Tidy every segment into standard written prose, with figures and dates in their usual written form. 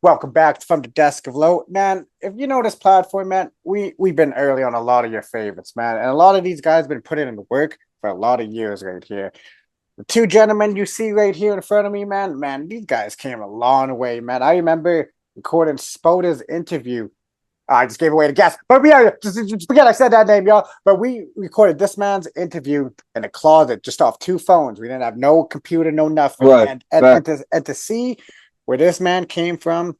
Welcome back from the desk of low, man. If you know this platform, man, we've been early on a lot of your favorites, man, and a lot of these guys been putting in the work for a lot of years right here. The two gentlemen you see right here in front of me, man, these guys came a long way, man. I remember recording Spoda's interview. I just gave away the guess, but yeah, just forget I said that name, y'all. But we recorded this man's interview in a closet, just off two phones. We didn't have no computer, no nothing, Right, and to see where this man came from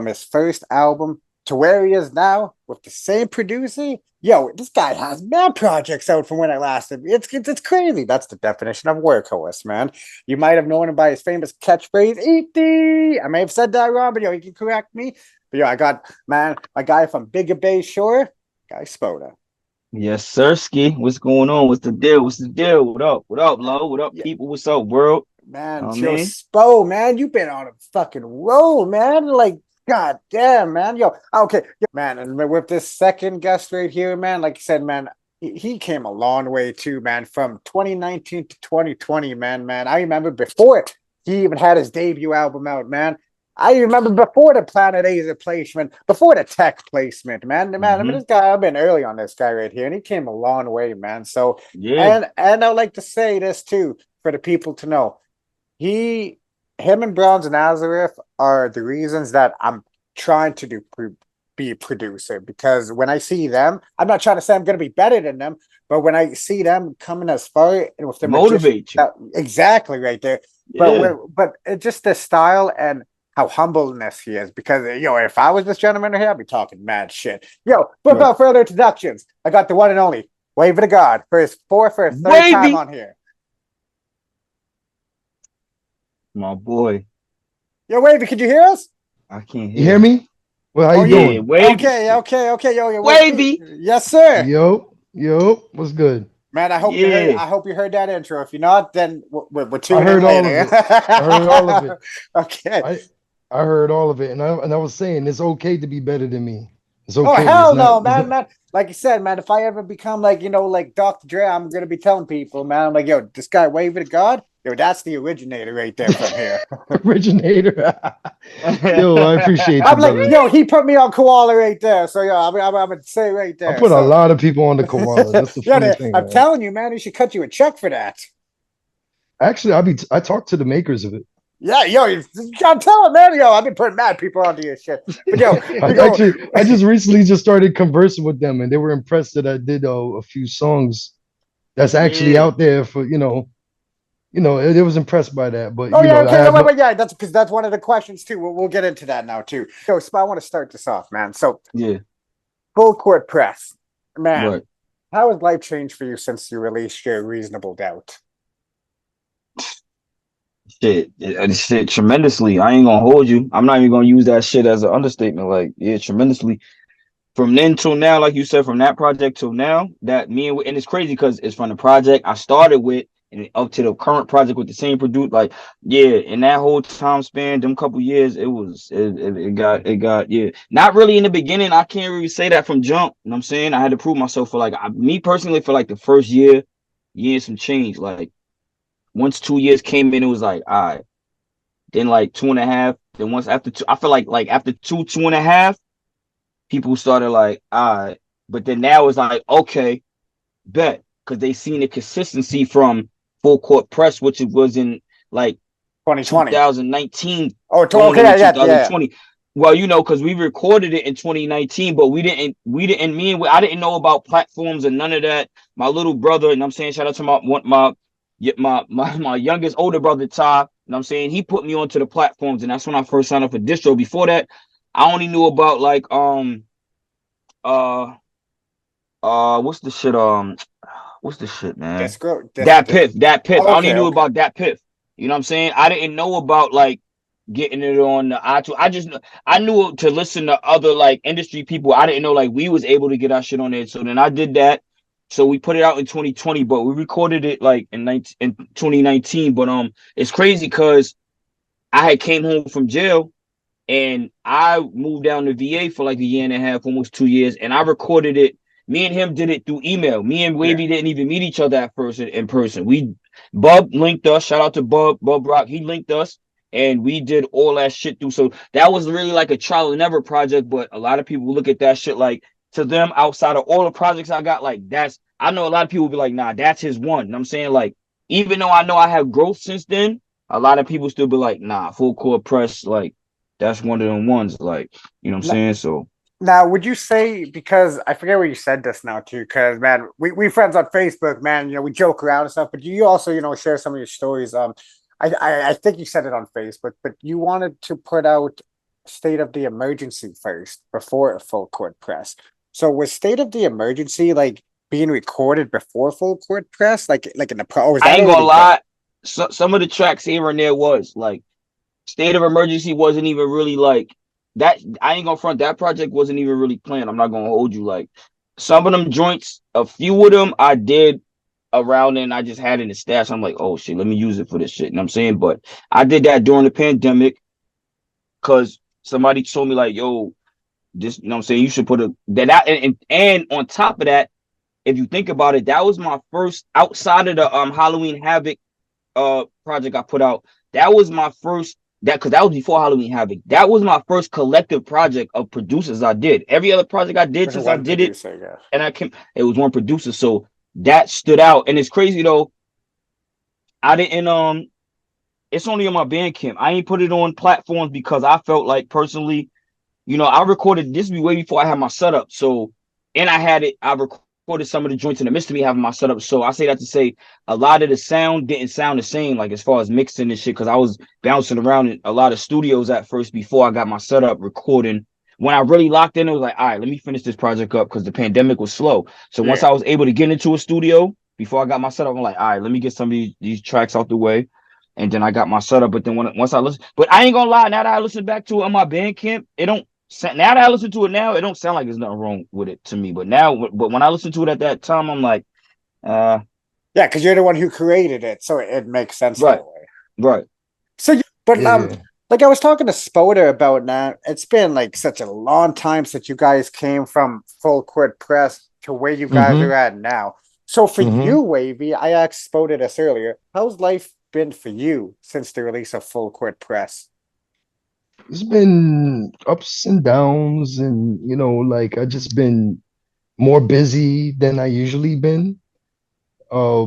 his first album to where he is now with the same producer. Yo, this guy has mad projects out from when I last. It's crazy. That's the definition of workhorse, man. You might have known him by his famous catchphrase, "E.T." I may have said that wrong, but yo, you can correct me. But yo, I got my guy from Bigger Bay Shore, guy Spoda. yes, sir. Ski, what's going on? What's the deal? What's the deal? What up? What up, Lo? What up, Yeah, people? What's up, world? man, I yo, mean, Spo, man, you been on a fucking roll, man. Like, god damn, man. Yo, okay, man, and with this second guest right here, man, like you said, man, he came a long way too, man, from 2019 to 2020, man. I remember before he even had his debut album out, man. I remember before the Planet Asia placement, before the tech placement, man. I mean, this guy, I've been early on this guy right here, and he came a long way, man. So, yeah, and I'd like to say this too for the people to know. Him and Browns and Nazareth are the reasons that I'm trying to be a producer, because when I see them, I'm not trying to say I'm going to be better than them, but when I see them coming as far and with the magician, motivate you. exactly right there. Yeah, But it just the style and how humbleness he is, because yo, if I was this gentleman here, I'd be talking mad shit. Yo, but right. without further introductions, I got the one and only Wavy to God for his fourth or third time Wavy, on here. my boy. Yo, Wavy, could you hear us? I can't You hear hear. me? Well, how Oh you yeah. Yeah, doing? Wavy, Okay. Yo, wait. Wavy. Yes, sir. Yo, what's good? Man, I hope you heard. Yeah, I hope you heard that intro. If you're not, then we're I tuning in heard all of later. it. I heard all of it. Okay. I I heard all of it, and I was saying it's okay to be better than me. It's Oh okay. It's hell not. no, man. Like you said, man. If I ever become like like Dr. Dre, I'm gonna be telling people, man. I'm like, yo, this guy Wavy to God, yo, that's the originator right there from here. Originator. Yo, I appreciate you, I'm like, brother. yo, he put me on koala right there. So yo, I'm gonna say right I there. put a So lot of people on the koala. That's the yeah, funny thing, I'm man. telling you, man, he should cut you a check for that. Actually, I talked to the makers of it. Yeah, yo, you gotta tell him, man. Yo, I've been putting mad people onto your shit. But yo, we go. I just recently just started conversing with them, and they were impressed that I did a few songs that's actually yeah. out there for they was impressed by that. But Oh yeah, I okay, have wait, no. wait, yeah, that's because that's one of the questions too. We'll get into that now too. Yo, Sp, I want to start this off, man. So Yeah, full court press, man. right. How has life changed for you since you released your Reasonable Doubt? Shit, tremendously. I ain't gonna hold you. I'm not even gonna use that shit as an understatement. Like, yeah, tremendously. From then till now, like you said, from that project till now, and it's crazy because it's from the project I started with and up to the current project with the same producer. Like, yeah, in that whole time span, them couple years, it got yeah. Not really in the beginning. I can't really say that from jump. You know what I'm saying? I had to prove myself for me personally for like the first year and some change. Like once 2 years came in, it was like, all right. Then like 2.5. Then once after two, I feel like after 2.5, people started like, all right. But then now it's like, okay, bet. Because they seen the consistency from full court press, which it was in like 2020. 2019 Oh, going okay, into yeah. 2020. Well, because we recorded it in 2019, but I didn't know about platforms and none of that. My little brother, and I'm saying shout out to my youngest older brother Ty, and I'm saying he put me onto the platforms, and that's when I first signed up for distro. Before that, I only knew about like uh what's the shit, man? Disco, That Piff. I only okay, knew okay. about that Piff. You know what I'm saying? I didn't know about like getting it on the iTunes. I knew to listen to other like industry people. I didn't know like we was able to get our shit on there. So then I did that. So we put it out in 2020, but we recorded it like in 2019. But it's crazy because I had came home from jail and I moved down to VA for like a year and a half, almost 2 years, and I recorded it. Me and him did it through email. Me and Yeah. Wavy didn't even meet each other at first in person. Bub linked us. Shout out to Bub Rock. He linked us, and we did all that shit through. So that was really like a trial and error project. But a lot of people look at that shit like, to them, outside of all the projects I got, like I know a lot of people be like, nah, that's his one. You know what I'm saying? Like, even though I know I have growth since then, a lot of people still be like, nah, full court press, like, that's one of them ones. Like, you know what I'm saying? So Now, would you say, because I forget where you said this now too, because man, we friends on Facebook, man, we joke around and stuff, but you also, share some of your stories. I think you said it on Facebook, but you wanted to put out State of the Emergency first before a full court press. So was State of the Emergency like being recorded before full court press? Like in the pro, or was I that ain't gonna already done? lie. Some of the tracks here and there was like State of Emergency wasn't even really like that. I ain't gonna front, that project wasn't even really planned. I'm not gonna hold you. Like, some of them joints, a few of them I did around and I just had in the stash. I'm like, oh shit, let me use it for this shit. You know what I'm saying? But I did that during the pandemic because somebody told me like, yo, this, you know what I'm saying, you should put and on top of that, if you think about it, that was my first, outside of the Halloween Havoc project I put out. That was my first, that because that was before Halloween Havoc. That was my first collective project of producers I did. Every other project I did With since I one did it, producer, yeah. and it was one producer. So that stood out. And it's crazy though. I didn't it's only on my Bandcamp. I ain't put it on platforms because I felt like personally, I recorded this way before I had my setup. So, and I recorded some of the joints in the midst of me having my setup. So I say that to say a lot of the sound didn't sound the same, like as far as mixing and shit, because I was bouncing around in a lot of studios at first before I got my setup recording. When I really locked in, it was like, all right, let me finish this project up because the pandemic was slow. So once Yeah. I was able to get into a studio before I got my setup, I'm like, all right, let me get some of these tracks out the way. And then I got my setup. But then once I listen, but I ain't gonna lie, now that I listen back to it on my Bandcamp, it don't, now that I listen to it now, it don't sound like there's nothing wrong with it to me. But when I listen to it at that time, I'm like, Yeah, because you're the one who created it, so it makes sense right, that way. right. So, but Yeah. like I was talking to Spoda about now, it's been like such a long time since you guys came from full court press to where you guys are Mm-hmm. at now. So for Mm-hmm. you, Wavy, I asked Spoda this earlier. How's life been for you since the release of full court press? It's been ups and downs, and like I just been more busy than I usually been. Uh,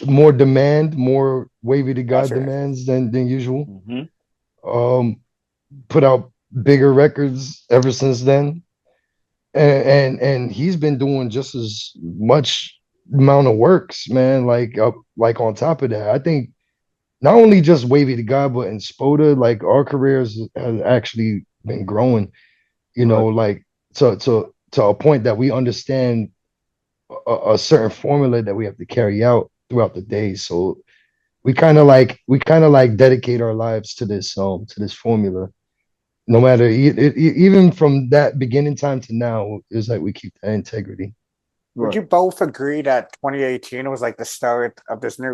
more demand, more Wavy to God Gotcha. demands than usual. Mm-hmm. Um, put out bigger records ever since then, and he's been doing just as much amount of works, man. Like on top of that, I think not only just Wavy to God, but in Spoda, like our careers has actually been growing. Right. Like to a point that we understand a certain formula that we have to carry out throughout the day. So we kind of like dedicate our lives to this formula. No matter even from that beginning time to now, it's like we keep that integrity. Would Right. you both agree that 2018 was like the start of this new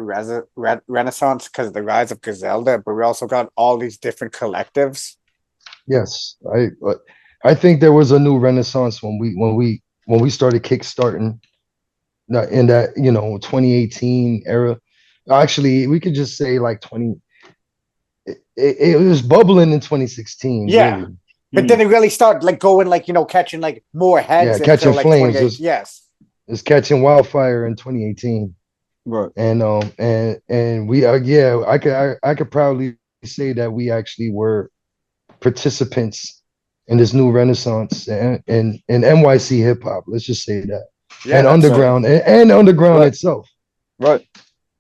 renaissance because of the rise of Griselda, but we also got all these different collectives? Yes, I think there was a new renaissance when we started kickstarting in that 2018 era. Actually, we could just say like 20. It was bubbling in 2016, Yeah. really. But Mm. then it really started like going like, catching like more heads Yeah, until catching like flames 28. was Yes. is catching wildfire in 2018. Right. And we yeah, I could proudly say that we actually were participants in this new renaissance and NYC hip hop. Let's just say that, Yeah, and that's Right. true. underground and underground Right. itself. Right.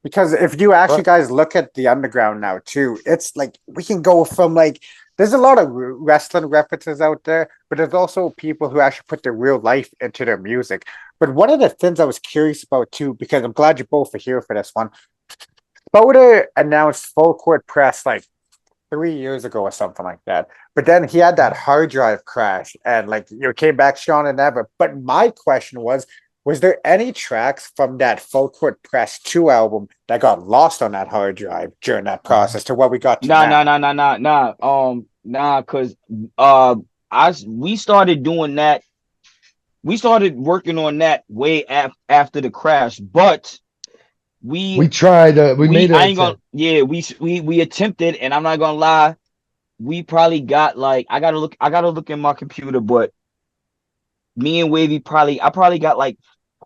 Because if you actually Right. guys look at the underground now too, it's like we can go from like there's a lot of wrestling references out there, but there's also people who actually put their real life into their music. But one of the things I was curious about too, because I'm glad you both are here for this one. Spoda announced full court press like 3 years ago or something like that. But then he had that hard drive crash and like came back strong and ever. But my question was there any tracks from that Full Court Press 2 album that got lost on that hard drive during that process to what we got to Nah, nah, now? nah, nah, nah, nah. Nah, cause we started doing that. We started working on that way after the crash, but We tried. We made I an ain't gonna, attempt. yeah, we attempted, and I'm not gonna lie, we probably got like, I gotta look in my computer, but me and Wavy I probably got like,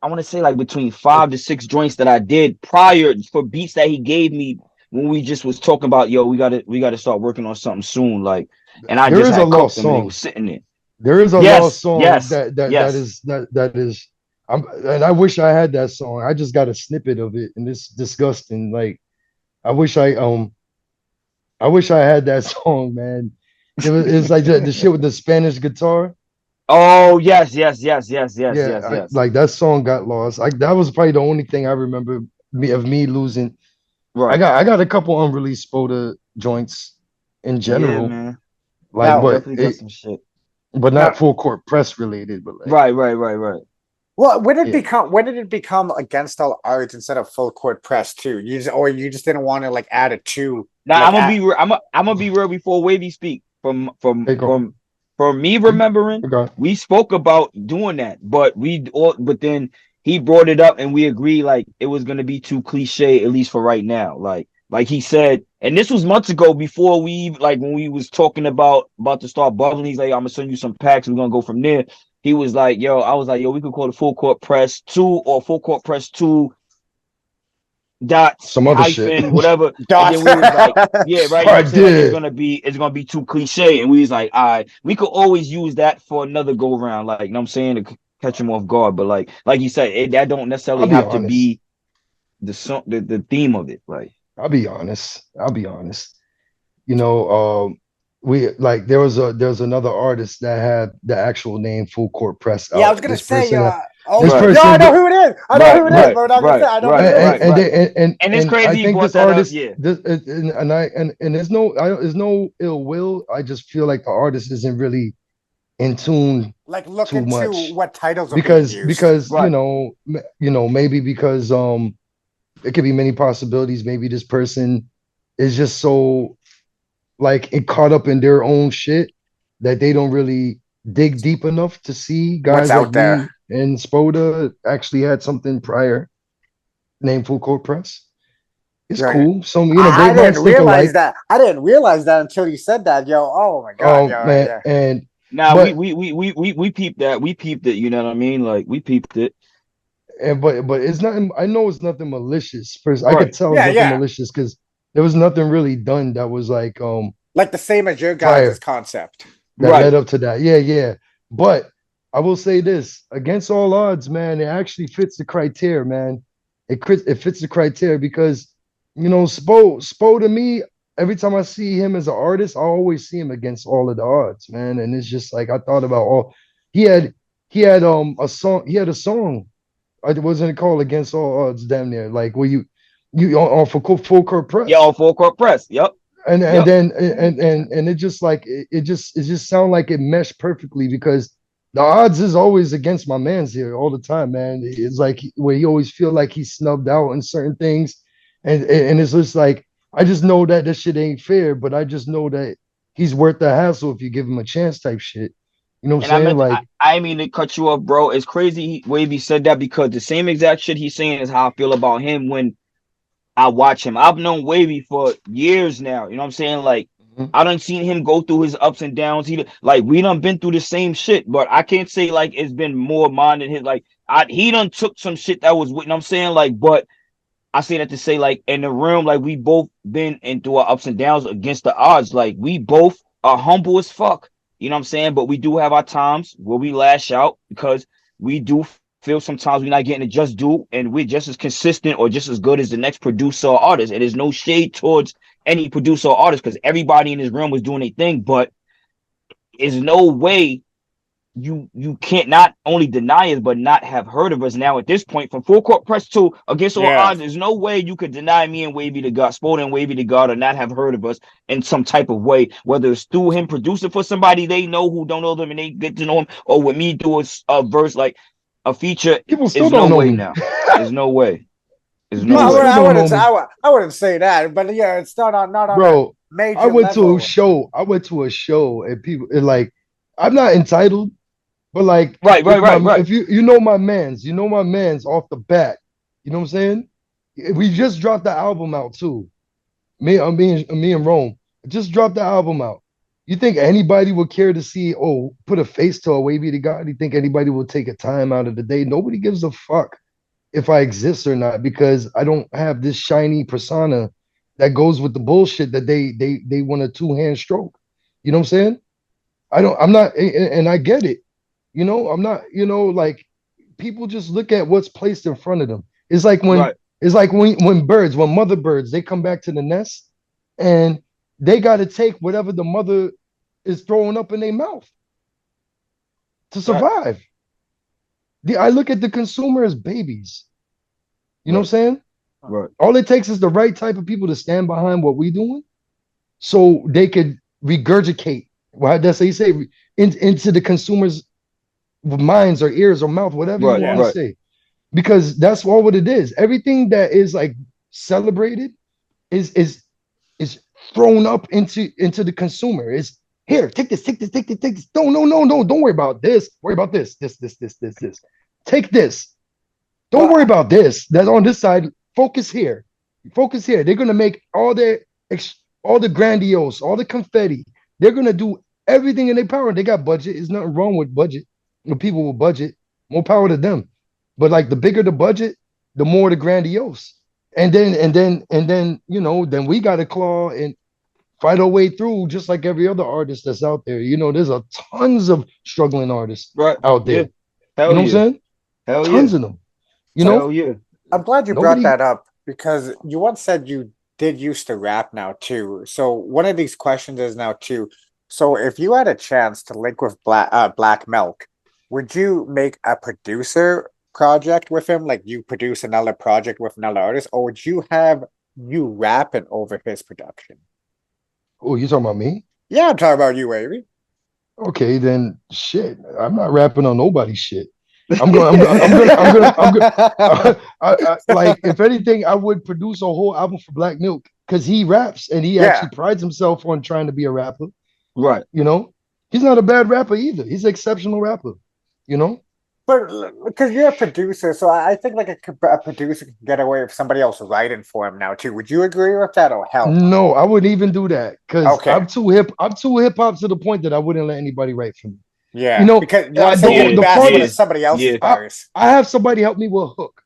I want to say like between 5 to 6 joints that I did prior for beats that he gave me when we just was talking about, yo, we gotta start working on something soon, like, and I There just is a had cooked lost them and they were song. sitting there. There is a lost Yes, song yes, that yes. is that is. And I wish I had that song. I just got a snippet of it, and it's disgusting. Like I wish I wish I had that song, man. It's like the shit with the Spanish guitar. Oh yes, yes, yes, yes, yes, Yeah, yes, yes. like that song got lost. Like that was probably the only thing I remember me losing. Right. I got a couple unreleased Spoda joints in Yeah, general, man. like We Now, definitely got some shit. but now, not full court press related. But like, Right, right, right, right. well, when did it yeah, become when did it become against all odds instead of full court press too? Or you just didn't want to like add it to Now I'm like gonna at be I'm gonna be real before Wavy speak. hey, go. From me remembering, Okay. we spoke about doing that, but then he brought it up and we agreed like it was gonna be too cliche, at least for right now. Like he said, and this was months ago before like when we was talking about to start bubbling. He's like, I'm gonna send you some packs. We're gonna go from there. He was like, yo, I was like, yo, we could call it full court press 2 or full court press 2 dots Some other shit. hyphen whatever, and then dots. we was like, yeah, right, you know what I'm I saying, like did. it's gonna be too cliche, and we was like, all right, we could always use that for another go round, like, you know what I'm saying, to catch him off guard, but like you said, that don't necessarily I'll be have to honest. be the song, the theme of it, like, I'll be honest. I'll be honest. You know, we like there was another artist that had the actual name Full Court Press Yeah, I out. was gonna say, oh, This right, yeah, I person know did, who it is. I know right, who it is, right, but I'm not gonna say right, I know who right, it is. right, right, and it's and I crazy you think brought this that up, artist yeah, this and there's no ill will. I just feel like the artist isn't really in tune Like look too into much what titles are being used. because right, maybe because it could be many possibilities. Maybe this person is just so like it caught up in their own shit that they don't really dig deep enough to see What's guys like out there? me and Spoda actually had something prior named Full Court Press. It's Right. cool. Some I great didn't minds think realize alike. that. I didn't realize that until you said that, yo. Oh my god, yo, Man, yeah. and now but we peeped that, we peeped it, you know what I mean, like, we peeped it, but it's nothing. I know it's nothing malicious. First, I could right, tell it's Yeah, nothing yeah. malicious because there was nothing really done that was like Like the same as your guys' prior concept. that right, led up to that. Yeah, yeah. But I will say this: against all odds, man, it actually fits the criteria, man. It fits the criteria because Spo to me, every time I see him as an artist, I always see him against all of the odds, man. And it's just like I thought about all he had a song. I wasn't called against all odds, damn near like where you on for full court yeah, press on full court press, yep, and yep, then and it just like it just sound like it meshed perfectly because the odds is always against my man's here all the time, man. It's like where you always feel like he's snubbed out in certain things, and it's just like I just know that this shit ain't fair, but I just know that he's worth the hassle if you give him a chance, type shit. You know what and I'm saying? Like, I mean to cut you off, bro. It's crazy Wavy said that because the same exact shit he's saying is how I feel about him when I watch him. I've known Wavy for years now. You know what I'm saying? Like, mhm. I done seen him go through his ups and downs. Like, we done been through the same shit, but I can't say like it's been more mine than his. Like, he done took some shit that was, you know what I'm saying? Like, but I say that to say, like, in the room, like, we both been into our ups and downs against the odds. Like, we both are humble as fuck. You know what I'm saying? But we do have our times where we lash out because we do feel sometimes we're not getting it just due, and we're just as consistent or just as good as the next producer or artist. And there's no shade towards any producer or artist because everybody in this room was doing their thing, but there's no way you can't not only deny us but not have heard of us now at this point from full court press 2 against all Yeah. odds. There's no way you could deny me and Wavy the God, Spoda and Wavy the God, or not have heard of us in some type of way, whether it's through him producing for somebody they know who don't know them and they get to know him, or with me do a verse like a feature. People still Is don't no know way me. now. There's no way. There's no Well, People way. still don't know me. I wouldn't say that, but yeah, it's not on a Bro, I major went to a level. show. I went to a show and people and like I'm not entitled, but like Right, right, if right, right. if you know my man's off the bat, you know what I'm saying? We just dropped the album out too. Me and Rome just dropped the album out. You think anybody would care to see, oh, put a face to a Wavy the Ghawd? You think anybody will take a time out of the day? Nobody gives a fuck if I exist or not because I don't have this shiny persona that goes with the bullshit that they want a two-hand stroke. You know what I'm saying? I'm not, and I get it. You know, I'm not, like people just look at what's placed in front of them. It's like when Right. it's like when mother birds, they come back to the nest and they got to take whatever the mother is throwing up in their mouth to survive. I look at the consumer as babies. You know what I'm saying? Right. All it takes is the right type of people to stand behind what we're doing so they could regurgitate. Well, that's how you say into the consumer's minds or ears or mouth, whatever you want to say. Because that's all what it is. Everything that is like celebrated is thrown up into the consumer. It's here, take this. No. Don't worry about this. Worry about this. Take this. Don't worry about this. That's on this side. Focus here. They're gonna make all the grandiose, all the confetti. They're gonna do everything in their power. They got budget. There's nothing wrong with budget. People with budget, more power to them. But like the bigger the budget, the more the grandiose. And then then we got to claw and fight our way through just like every other artist that's out there. There's tons of struggling artists out there. Yeah. What I'm saying? Tons of them. Hell yeah. I'm glad you brought that up because you once said you did used to rap now too. So one of these questions is now too. So if you had a chance to link with Black Milk, would you make a producer project with him? Like you produce another project with another artist, or would you have you rapping over his production? Oh, you talking about me? Yeah, I'm talking about you, Wavy. Okay, then shit. I'm not rapping on nobody's shit. I'm like, if anything, I would produce a whole album for Black Milk because he raps and he actually prides himself on trying to be a rapper. Right. He's not a bad rapper either. He's an exceptional rapper. But because you're a producer, so I think like a producer can get away with somebody else writing for him now too. Would you agree with that or hell? No, I wouldn't even do that because I'm too hip hop to the point that I wouldn't let anybody write for me. Yeah, because the part is somebody else's bars. I have somebody help me with a hook.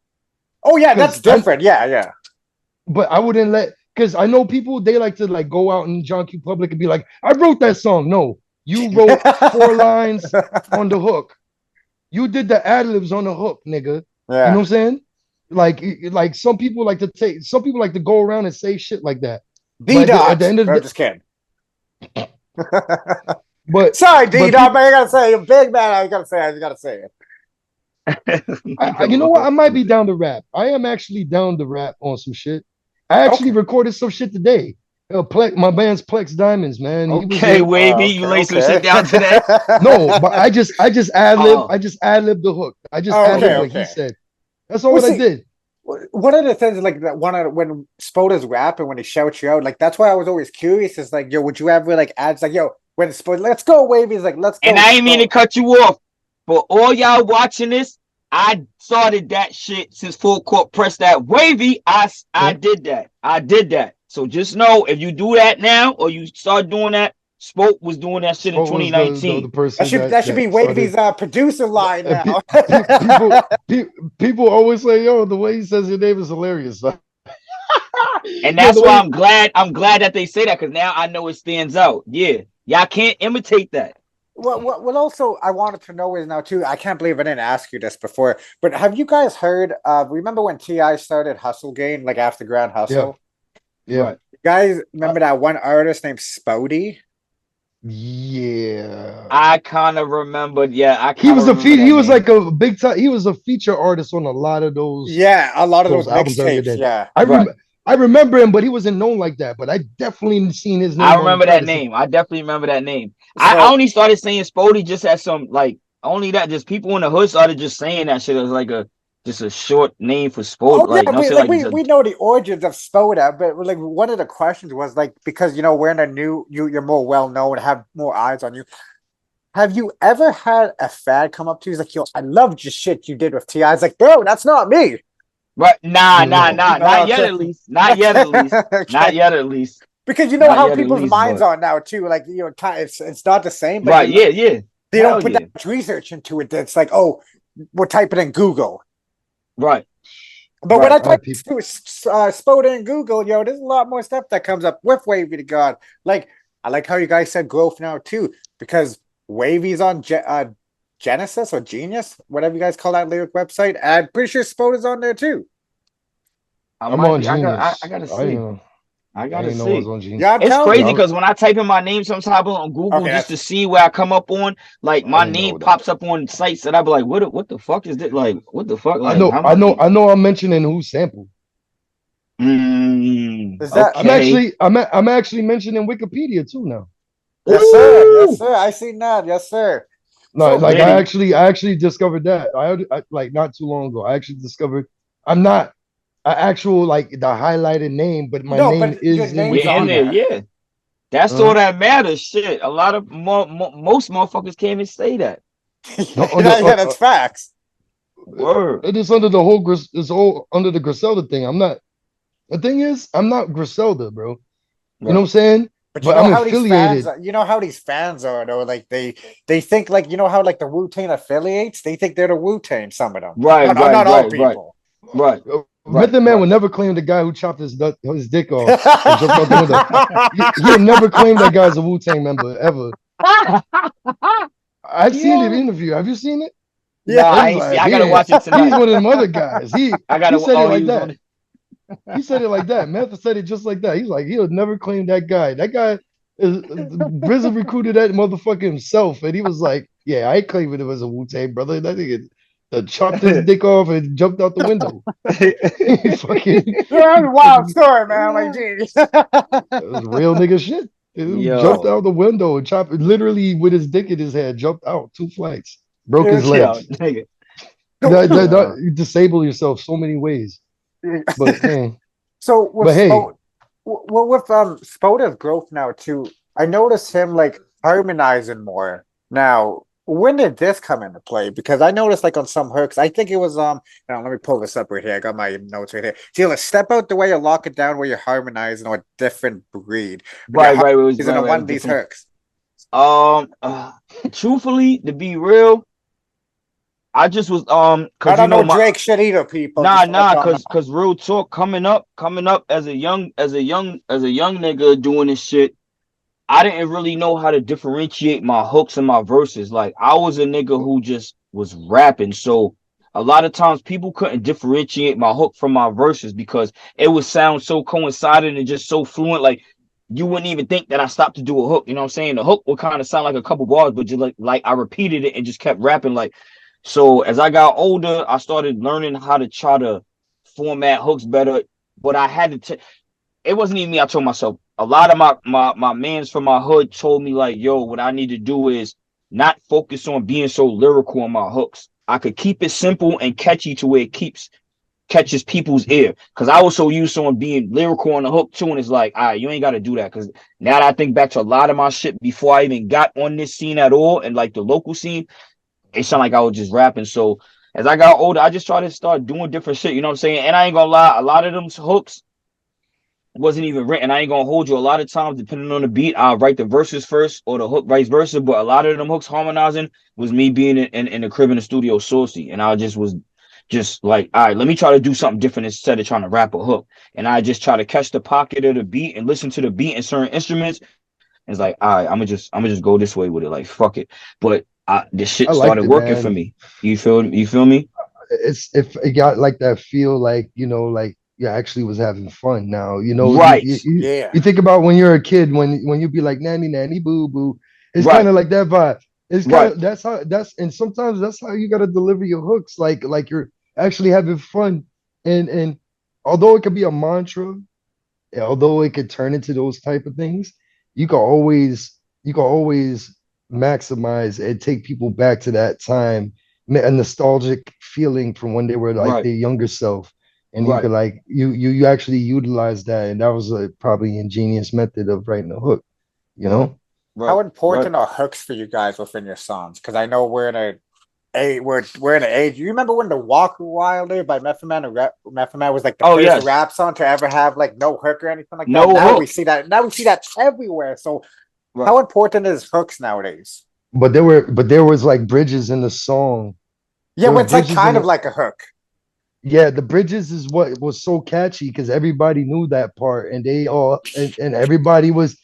Oh yeah, that's different. Yeah. But I wouldn't because I know people, they like to like go out in John Q Public and be like, I wrote that song. No, you wrote 4 lines on the hook. You did the ad-libs on the hook, nigga. Yeah. You know what I'm saying? Like some people like to go around and say shit like that. D-Dot. At the end of the day, just kidding. But sorry, D-Dot, man, I gotta say, you're big man. I gotta say it. You know what? I might be down to rap. I am actually down to rap on some shit. I actually recorded some shit today. My band's Plex Diamonds, man. Wavy, you lay some shit down today. No, but I just ad-lib. I just ad-lib the hook. I just ad-lib what he said. That's all I did. One of the things like that when Spoda's rapping, when he shouts you out, like that's why I was always curious. Is like, yo, would you ever like ads like, yo, when Spoda, let's go, Wavy, like, let's go. And I ain't mean to cut you off, but all y'all watching this, I started that shit since Full Court Press. That Wavy, I did that. So just know if you do that now or you start doing that, Spoke was doing that shit in 2019. That should be Wavy's producer line now. People always say, yo, the way he says your name is hilarious. And that's why I'm glad that they say that because now I know it stands out. Yeah. Y'all can't imitate that. What also I wanted to know is now too, I can't believe I didn't ask you this before, but have you guys heard remember when T.I. started Hustle Game, like after Grand Hustle? Yeah. You guys remember that one artist named Spoda? Yeah. I kind of remembered. Yeah, he was a feature. He was like a big time. He was a feature artist on a lot of those. Yeah, a lot of those mixtapes. Yeah, I remember him, but he wasn't known like that. But I definitely seen his name. I remember that name. I definitely remember that name. So, I only started saying Spoda just as some like only that just people in the hood started just saying that shit as like just a short name for Spoda. Oh, yeah, we know the origins of Spoda, but like one of the questions was like because we're in a new you're more well known, have more eyes on you. Have you ever had a fan come up to you like, yo, I loved your shit you did with T.I.? It's like, bro, that's not me. Right? Nah, nah, No. nah. Not yet, Okay. at least. Not yet, at least. Not Okay. yet, at least. Because you know Not how yet, at people's least. minds But are now too. Like it's not the same, but right, yeah, yeah. they don't Hell put yeah. that much research into it. It's like, oh, we're typing in Google. Right, But when right. I type Spoda in Google, there's a lot more stuff that comes up with Wavy to God. Like, I like how you guys said growth now too, because Wavy's on Genesis or Genius, whatever you guys call that lyric website. And I'm pretty sure Spoda's on there too. I I'm might on be. I got. Genius. I gotta I see. know. I I gotta didn't know I was see. on Genius. Yeah, I'm It's telling crazy you. because when I type in my name sometimes on Google Okay, just that's to see where I come up on, like I my didn't name know that. pops up on sites that I be like, what the fuck is this? Like, what the fuck? I Like, know, how am I I know, be? I know. I'm mentioning who sampled. is that Okay. I'm actually mentioning Wikipedia too now. yes, sir. Yes, Ooh. sir. I seen that. Yes, sir. No, So like Diddy. I actually discovered that. I like not too long ago. I actually discovered I'm not an actual like the highlighted name, but my no, name but your is in name's Yeah, in on there. Wikipedia. there. Yeah. That's all Uh-huh. that matters. Shit. A lot of most motherfuckers can't even say that. No, Yeah, that's facts. Word. it is under the whole it's all under the Griselda thing. I'm not. The thing is, I'm not Griselda, bro. You know what Right. I'm saying? But you But know I'm how these fans, affiliated. are though. Like they think like how like the Wu Tang affiliates. They think they're the Wu Tang. Some of them. Right, No, no, right, not all right, right, people. right, right, Method Man right. would never claim the guy who chopped his dick off and jumped out the window. He'll never claim that guy's a Wu Tang member ever. I've seen the Yeah. interview. Have you seen it? Nah, Yeah. He I was ain't see. like, I gotta yeah, watch it he's tonight. one of them other guys. I He gotta. said it Oh, he like was that. on it. He said it like that. Method said it just like that. He's like, he'll never claim that guy. That guy is RZA recruited that motherfucker himself, and he was like, yeah, I ain't claiming it as a Wu Tang brother. That nigga that chopped his dick off and jumped out the window. He fucking, That's he a wild fucking, story, man. Like, geez. it was real nigga shit. He jumped Yo, out the window and chopped literally with his dick in his head, jumped out 2 flights, broke his yo, legs. nigga. That Yo. you disable yourself so many ways. But man, So with but hey, Spoda's growth now too, I noticed him like harmonizing more. Now, when did this come into play? Because I noticed like on some hooks, I think it was let me pull this up right here. I got my notes right here. So you step out the way you lock it down where you're harmonizing on a different breed. But you're Right, right. It was harmonizing right, on right. It one was of these different. hooks. Truthfully, to be real, I just was I cause you don't know know my Drake shit either, people. nah, Just to let nah, y'all know. cause real talk coming up as a young nigga doing this shit. I didn't really know how to differentiate my hooks and my verses. Like I was a nigga who just was rapping. So a lot of times people couldn't differentiate my hook from my verses because it would sound so coincident and just so fluent. Like you wouldn't even think that I stopped to do a hook. You know what I'm saying? The hook would kind of sound like a couple bars, but just like I repeated it and just kept rapping. Like so as I got older, I started learning how to try to format hooks better. But I had to it wasn't even me. I told myself a lot of my mans from my hood told me like, yo, what I need to do is not focus on being so lyrical on my hooks. I could keep it simple and catchy to where it catches people's ear. Cause I was so used to on being lyrical on the hook too. And it's like, all right, you ain't gotta do that. Cause now that I think back to a lot of my shit before I even got on this scene at all and like the local scene, it sounded like I was just rapping. So as I got older, I just tried to start doing different shit. You know what I'm saying? And I ain't gonna lie, a lot of them hooks wasn't even written. I ain't gonna hold you. A lot of times, depending on the beat, I'll write the verses first or the hook vice versa. But a lot of them hooks harmonizing was me being in the crib in the studio saucy. And I just was just like, all right, let me try to do something different instead of trying to rap a hook. And I just try to catch the pocket of the beat and listen to the beat and certain instruments. And it's like, all right, I'm gonna just go this way with it. Like, fuck it. But this I shit liked started it, working for man. me. You feel me? It's if it got like that feel like like you actually was having fun. Now Right. Yeah. you think about when you're a kid when you be like nanny nanny boo boo. It's kind Right. of like that vibe. It's kind Right. of that's and sometimes that's how you gotta deliver your hooks. Like you're actually having fun. And although it could be a mantra, although it could turn into those type of things, you can always maximize and take people back to that time, a nostalgic feeling from when they were like Right. their younger self, and you Right. could like you actually utilize that, and that was a probably ingenious method of writing a hook, you Right. know? How Right. Right. important are hooks for you guys within your songs? Because I know we're in a we're in an age. You remember when the Walker Wilder by Method Man was like the Oh first yes, rap song to ever have like no hook or anything like that? no Now we hook. see that. Now we see that everywhere. So Right. how important is hooks nowadays? but there was like bridges in the song. Yeah, There well, was it's like bridges in kind of the like a hook. Yeah, the bridges is what was so catchy because everybody knew that part, and they all and everybody was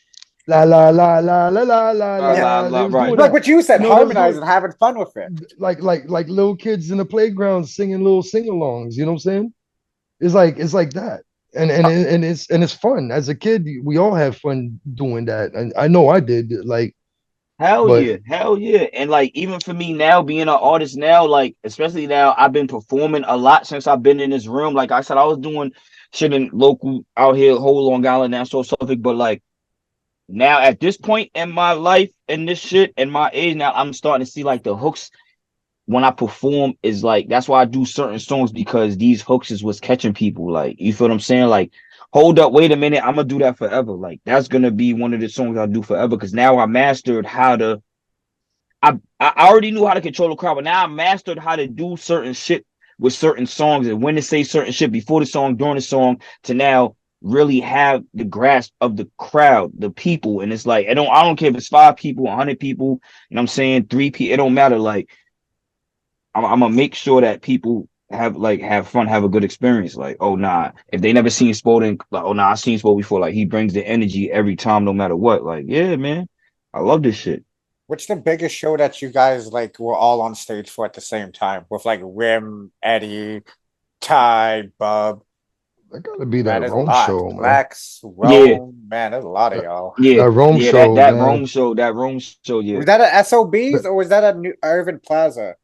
la la la la la la la La, Yeah, la, la. They la, was right. doing like that. what you said, They was harmonizing, doing having fun with it. like little kids in the playground singing little sing-alongs. You know what I'm saying? It's like that, and it's fun. As a kid, we all have fun doing that, and I know I did. Like, Hell but yeah, hell yeah. And like even for me now, being an artist now, like especially now, I've been performing a lot since I've been in this room. Like I said, I was doing shit in local out here, whole Long Island, Nassau, Suffolk. But like now at this point in my life and this shit and my age now, I'm starting to see like the hooks when I perform is like that's why I do certain songs because these hooks is what's catching people. Like you feel what I'm saying? Like hold up, wait a minute, I'm gonna do that forever. Like that's gonna be one of the songs I'll do forever because now I mastered how to. I already knew how to control the crowd, but now I mastered how to do certain shit with certain songs and when to say certain shit before the song, during the song, to now really have the grasp of the crowd, the people. And it's like I don't care if it's 5 people, 100 people, you know what I'm saying, 3 people, it don't matter. Like I'm gonna make sure that people have fun, have a good experience. Like, oh nah, if they never seen Spoda, like, oh nah, I seen Spoda before. Like he brings the energy every time, no matter what. Like, yeah, man, I love this shit. What's the biggest show that you guys like were all on stage for at the same time with like Rim, Eddie, Ty, Bub? that gotta be Man, that there's a Rome lot. show, man. Lex, Yeah, Rome, man, there's a lot of That, y'all. yeah, that Rome yeah. show, man. That Rome show, yeah. Was that at SOBs That, or was that at New Irving Plaza?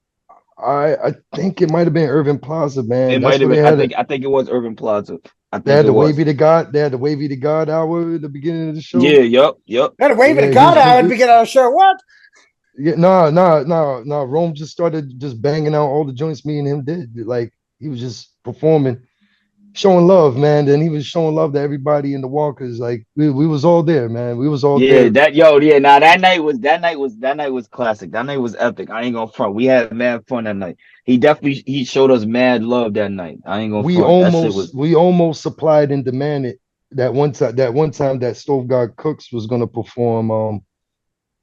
I think it might have been Irving Plaza, man. It That's might have where been. I think it was Urban Plaza. I they think had it the was. Wavy to God. They had the Wavy to God hour at the beginning of the show. Yeah, yup. Then a wave of the Yeah, god out at the beginning of the show. What? yeah, no. Rome just started just banging out all the joints me and him did. Like he was just performing, showing love, man. And he was showing love to everybody in the walkers. Like we was all there, man. We was all Yeah, there. yeah. Now that night was classic. That night was epic. I ain't gonna front. We had mad fun that night. He showed us mad love that night. I ain't gonna front. That shit was We almost supplied and demanded that one time that Stove God Cooks was gonna perform.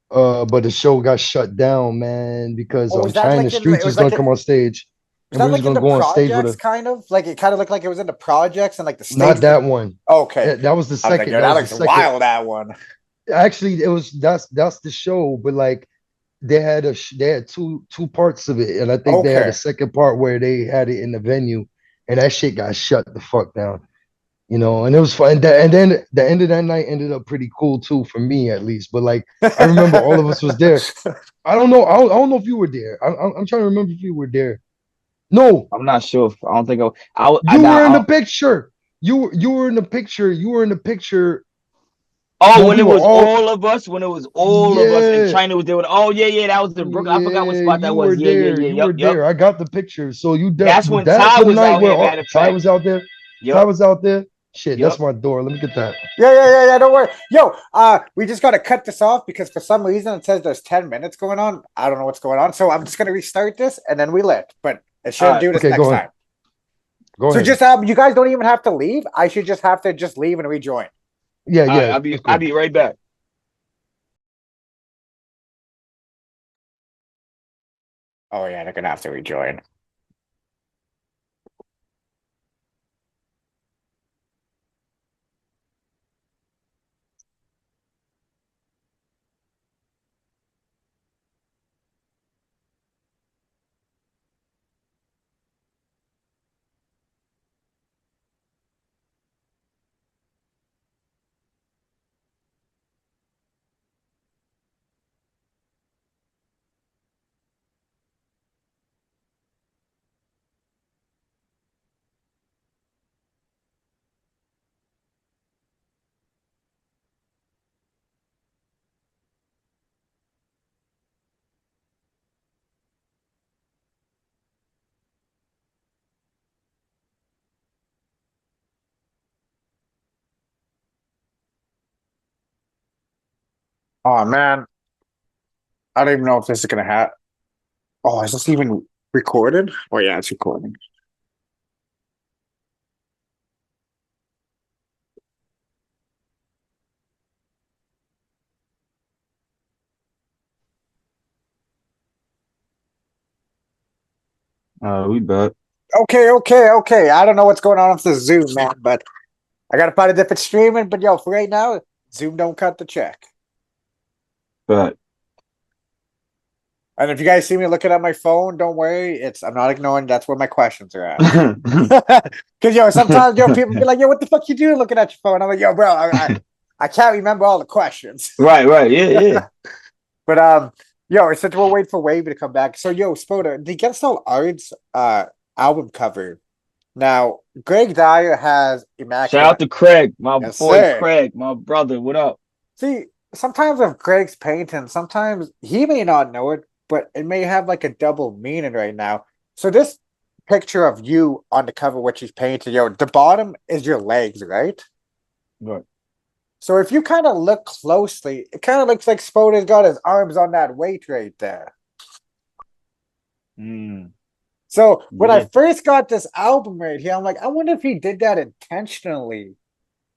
But the show got shut down, man, because Or was that China like in? Streets It was was gonna like come on stage, was and we that was like in gonna the go on stage with projects? a Kind of like it kind of looked like it was in the projects and like the not stage. that one. Okay, That was the I was like, second. yo, That that was the looks second. wild. That one. Actually, it was that's the show, but like they had two parts of it, and I think they had a Okay. second part where they had it in the venue, and that shit got shut the fuck down. You know, and it was fun. And then the end of that night ended up pretty cool too for me at least. But like I remember all of us was there. I don't know. I don't know if you were there. I'm trying to remember if you were there. No, I'm not sure. I don't think I you were in now. the picture. You were in the picture. You were in the picture Oh, when when we it were was all. all of us, when it was all of us, and Yeah, China was doing. Oh yeah, that was in Brooklyn. I forgot what yeah. spot that You was. were there. Yeah. You were Yep. there. I got the picture. So That's when that's Ty the was night out where here. Matter of Ty fact. was out there. Ty Yep. was out there. Shit, that's Yep. my door. Let me get that. Yeah. Don't worry. Yo, we just gotta cut this off because for some reason it says there's 10 minutes going on. I don't know what's going on, so I'm just gonna restart this and then we lit. But it All shouldn't right. do this Okay, next go ahead. time. Go So ahead. just you guys don't even have to leave. I should just have to just leave and rejoin. Yeah, All right. yeah. That's I'll cool. be right back. Oh yeah, they're gonna have to rejoin. Oh man, I don't even know if this is gonna happen. Oh, is this even recorded? Oh yeah, it's recording. We bet. Okay. I don't know what's going on with the Zoom, man, but I gotta find a different streaming. But yo, for right now, Zoom don't cut the check. Bet. And if you guys see me looking at my phone, don't worry. I'm not ignoring. That's where my questions are at. Because yo, sometimes people be like, "Yo, what the fuck you doing looking at your phone?" I'm like, "Yo, bro, I can't remember all the questions." Right. Yeah. But yo, since we're waiting for Wavy to come back, so yo, Spoda, the Against All Odds album cover. Now, Greg Dyer has Shout immaculate. out to Craig, my Yes, boy sir. Craig, my brother. What up? See, sometimes with Greg's painting, sometimes he may not know it, but it may have like a double meaning right now. So this picture of you on the cover, which he's painted, yo, the bottom is your legs, right? Right. So if you kind of look closely, it kind of looks like Spoda's got his arms on that weight right there. So when I first got this album right here, I'm like, I wonder if he did that intentionally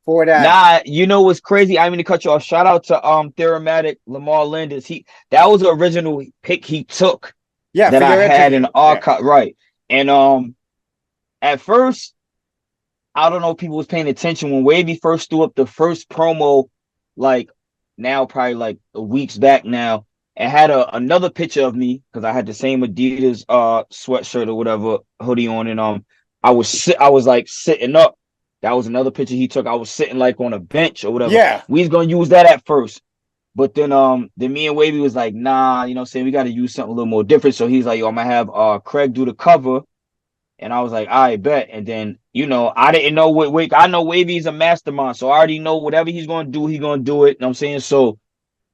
for that. Nah, you know what's crazy? I mean to cut you off. Shout out to Theoretic Lamar Landis. That was the original pick he took. Yeah, that I had in the archive, right? And at first, I don't know if people was paying attention when Wavy first threw up the first promo, like now probably like weeks back now. It had another picture of me because I had the same Adidas sweatshirt or whatever hoodie on, and I was like sitting up. That was another picture he took. I was sitting like on a bench or whatever. Yeah, we was gonna use that at first, but then me and Wavy was like, nah, you know what I'm saying, we got to use something a little more different. So he's like, yo, I'm gonna have Craig do the cover, and I was like, I bet. And then I didn't know what I know Wavy's a mastermind, so I already know whatever he's gonna do, he's gonna do it. You know what I'm saying? So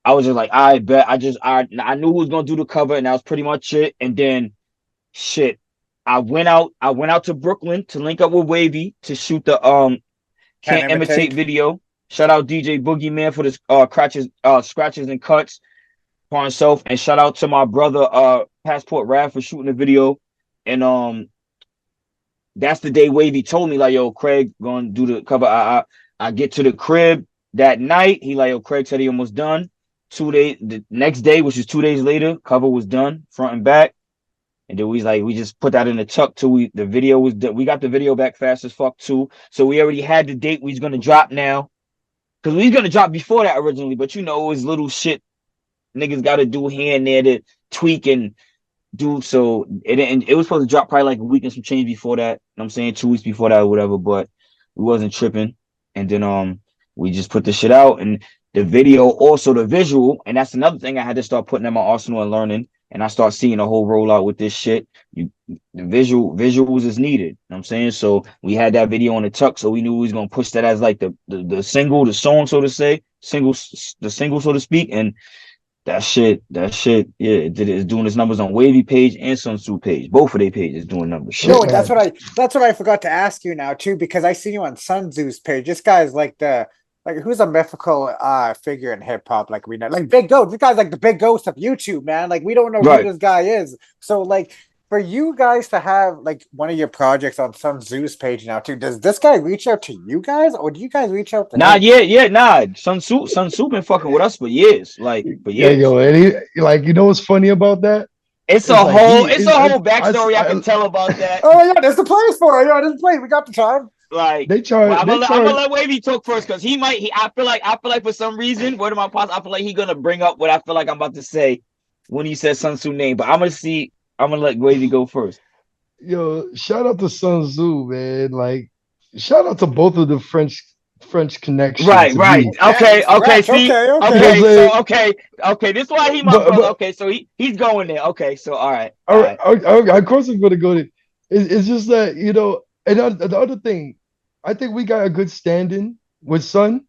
I was just like, I bet. I knew who was gonna do the cover, and that was pretty much it. And then shit, I went out to Brooklyn to link up with Wavy to shoot the Can't Imitate video. Shout out DJ Boogeyman for the scratches and cuts for himself, and shout out to my brother Passport Rav for shooting the video. And that's the day Wavy told me, like, yo, Craig gonna do the cover. I get to the crib that night. He like, yo, Craig said he almost done. The next day, which is 2 days later, cover was done front and back. And then we just put that in the tuck till the video was done. We got the video back fast as fuck too. So we already had the date we was gonna drop now. Cause we was gonna drop before that originally, but it was little shit niggas gotta do here and there to tweak and do. So it was supposed to drop probably like a week and some change before that. You know what I'm saying 2 weeks before that or whatever, but we wasn't tripping. And then we just put the shit out, and the video, also the visual, and that's another thing I had to start putting in my arsenal and learning. And I start seeing a whole rollout with this shit. The visuals is needed. You know what I'm saying? So we had that video on the tuck, so we knew we was gonna push that as like the single, the song, so to say, the single, so to speak. And that shit, yeah, it's doing its numbers on Wavy page and Sun Tzu page. Both of their pages doing numbers. Shit. No, that's what I forgot to ask you now too, because I see you on Sun Tzu's page. This guy's like who's a mythical figure in hip hop, like we know, like Big Ghost. This guy's like the Big Ghost of YouTube, man. Like we don't know who this guy is. So like for you guys to have like one of your projects on Sun Tzu's page now too, does this guy reach out to you guys, or do you guys reach out to him? Nah. Sun Tzu been fucking with us for years, like for years. Yeah, yo, and what's funny about that? It's a whole backstory I can tell about that. Oh yeah, there's the place for it. Yeah, there's the place. We got the time. Like I'm gonna let Wavy talk first, because I feel like for some reason, word of my past, I feel like he's gonna bring up what I feel like I'm about to say when he says Sun Tzu name. But I'm gonna let Wavy go first. Yo, shout out to Sun Tzu, man. Like, shout out to both of the French connections. Right. Okay. This is why he my brother. Okay, so he's going there. Okay, so all right. Of course I'm gonna go there. It's just that, and the other thing, I think we got a good standing with Sun.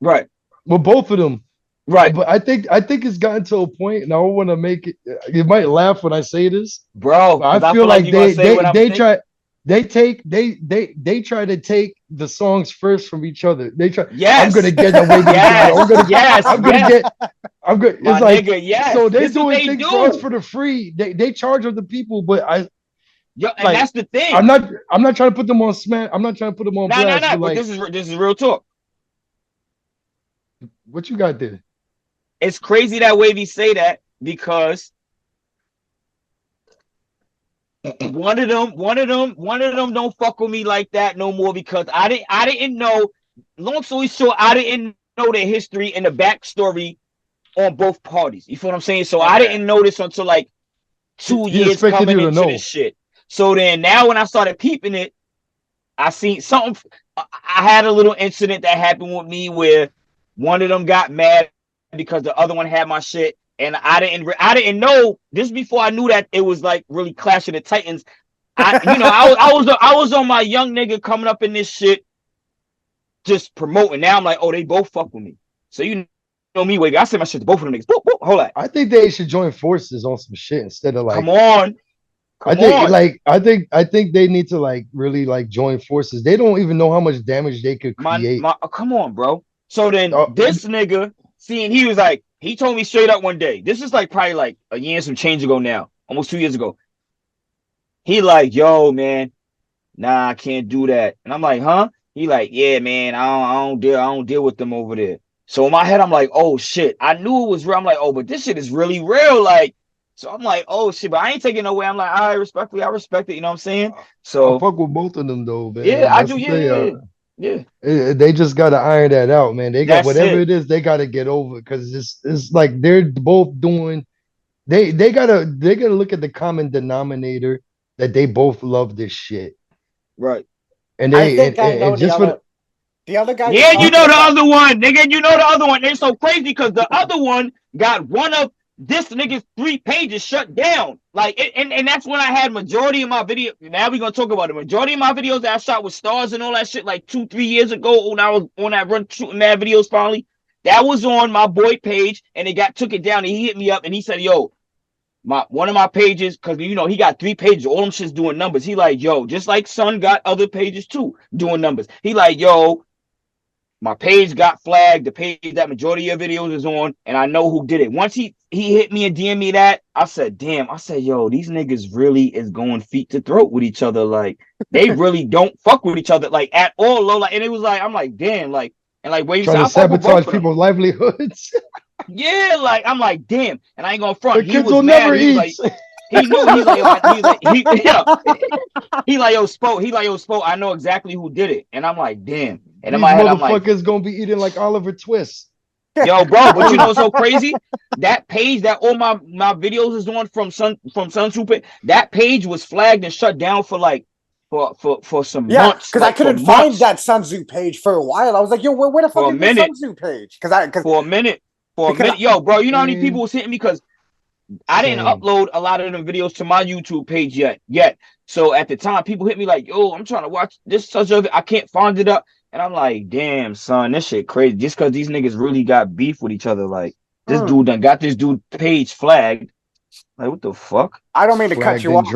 Right. With both of them. Right. But I think it's gotten to a point, and I don't want to make it. You might laugh when I say this, bro. I feel like they try to take the songs first from each other. They try. Yes. I'm gonna get the Wavy guy. I'm gonna. Yes. I'm gonna get. I'm good. My It's like nigga, yes. so they're This what doing they things do. for us for the free. They charge other people, but Yo, and like, that's the thing. I'm not trying to put them on smash. I'm not trying to put them on blast. But like, this is real talk. What you got there? It's crazy that Wavy say that because one of them don't fuck with me like that no more because I didn't know. Long story short, I didn't know the history and the backstory on both parties. You feel what I'm saying? So I didn't know this until like 2 years coming into this shit. So then now when I started peeping it, I seen something. I had a little incident that happened with me where one of them got mad because the other one had my shit, and I didn't know this before I knew that it was like really Clash of the Titans. I was on my young nigga coming up in this shit, just promoting. Now I'm like, oh, they both fuck with me. So you know me, Wavy. I said my shit to both of them niggas. Boop, boop, hold on. I think they should join forces on some shit instead of like. Come on. I think they need to like really like join forces. They don't even know how much damage they could create. Come on, bro. So then this nigga, he was like, he told me straight up one day. This is like probably like a year and some change ago now, almost 2 years ago. He like, yo, man, nah, I can't do that. And I'm like, huh? He like, yeah, man, I don't deal with them over there. So in my head, I'm like, oh shit. I knew it was real. I'm like, oh, but this shit is really real. Like, so I'm like, oh shit, but I ain't taking no way. I'm like, I respect it. You know what I'm saying? So I fuck with both of them though, man. Yeah, I do. Yeah. They just gotta iron that out, man. They got whatever it is, they gotta get over because it's like they're both doing. They gotta look at the common denominator that they both love this shit, right? And they the other guy. Yeah, you know the other one, nigga. You know the other one. They're so crazy because the other one got one of this nigga's 3 pages shut down. Like, and that's when I had majority of my video. Now we're gonna talk about it. Majority of my videos that I shot with stars and all that shit like 2-3 years ago when I was on that run shooting mad videos finally. That was on my boy page, and it took it down. And he hit me up and he said, "Yo, one of my pages, because you know he got 3 pages, all them shit's doing numbers. He like, yo, just like Son got other pages too doing numbers. He like, yo, my page got flagged. The page that majority of your videos is on, and I know who did it. Once he hit me and DM me that, I said, damn. I said, yo, these niggas really is going feet to throat with each other. Like, they really don't fuck with each other like at all. Like, and it was like, I'm like, damn, like, and like, wait, trying to sabotage people's livelihoods. Yeah, like I'm like, damn, and I ain't gonna front. The kids will never eat. Like, he knew. He's like, yo, Spo. I know exactly who did it, and I'm like, damn. And in my head, I'm like, motherfuckers gonna be eating like Oliver Twist. Yo, bro, but you know what's so crazy? That page that all my videos is on from Sun Super, that page was flagged and shut down for like for some months. Because I couldn't find that Sun Tzu page for a while. I was like, yo, where the fuck is the Sun Tzu page? For a minute, yo, bro, you know how many people was hitting me because I didn't upload a lot of them videos to my YouTube page yet. So at the time, people hit me like, yo, I'm trying to watch this such a, I can't find it up. And I'm like, damn, son, this shit crazy. Just because these niggas really got beef with each other. Like, this dude done got this dude page flagged. Like, what the fuck? I don't mean to cut you off,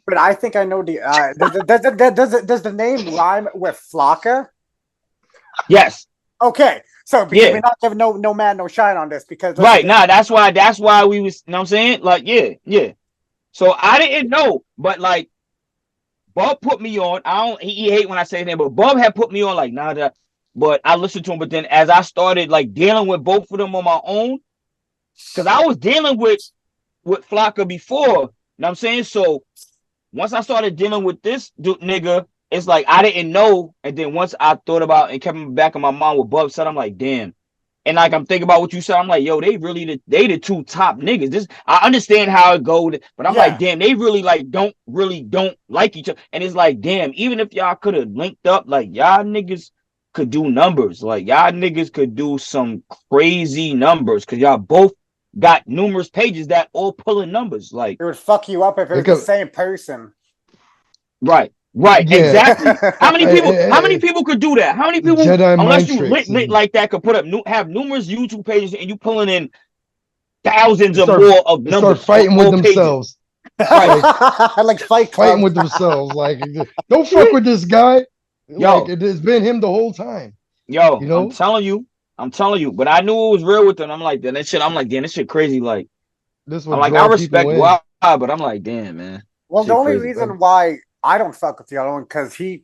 but I think I know the. Does the name rhyme with Flocka? Yes. Okay, so because we're not giving no man no shine on this because right now that's why we was. You know what I'm saying? Like, yeah. So I didn't know, but like, Bub put me on. He hate when I say his name, but Bub had put me on like but I listened to him. But then as I started like dealing with both of them on my own, because I was dealing with Flocka before, you know what I'm saying? So once I started dealing with this dude nigga, it's like I didn't know. And then once I thought about and kept in the back of my mind what Bub said, I'm like, damn. And like I'm thinking about what you said, I'm like, yo, they the 2 top niggas. This I understand how it goes, but I'm like, damn, they really don't like each other. And it's like, damn, even if y'all could have linked up, like y'all niggas could do numbers. Like y'all niggas could do some crazy numbers because y'all both got numerous pages that all pulling numbers. Like it would fuck you up if it was the same person. Right. Exactly. How many people could do that? How many people, unless you lit like that, could have numerous YouTube pages and you pulling in thousands of more of numbers? Start fighting with themselves. Like fighting with themselves. Like, don't fuck with this guy. Like Yo, it has been him the whole time. yo, You I'm know, telling you, but I knew it was real with them. I'm like, damn, this shit crazy. Like, this I'm will like, I draw people respect in. Why, but I'm like, damn, man, Well, the shit only crazy. reason why I don't fuck with the other one because he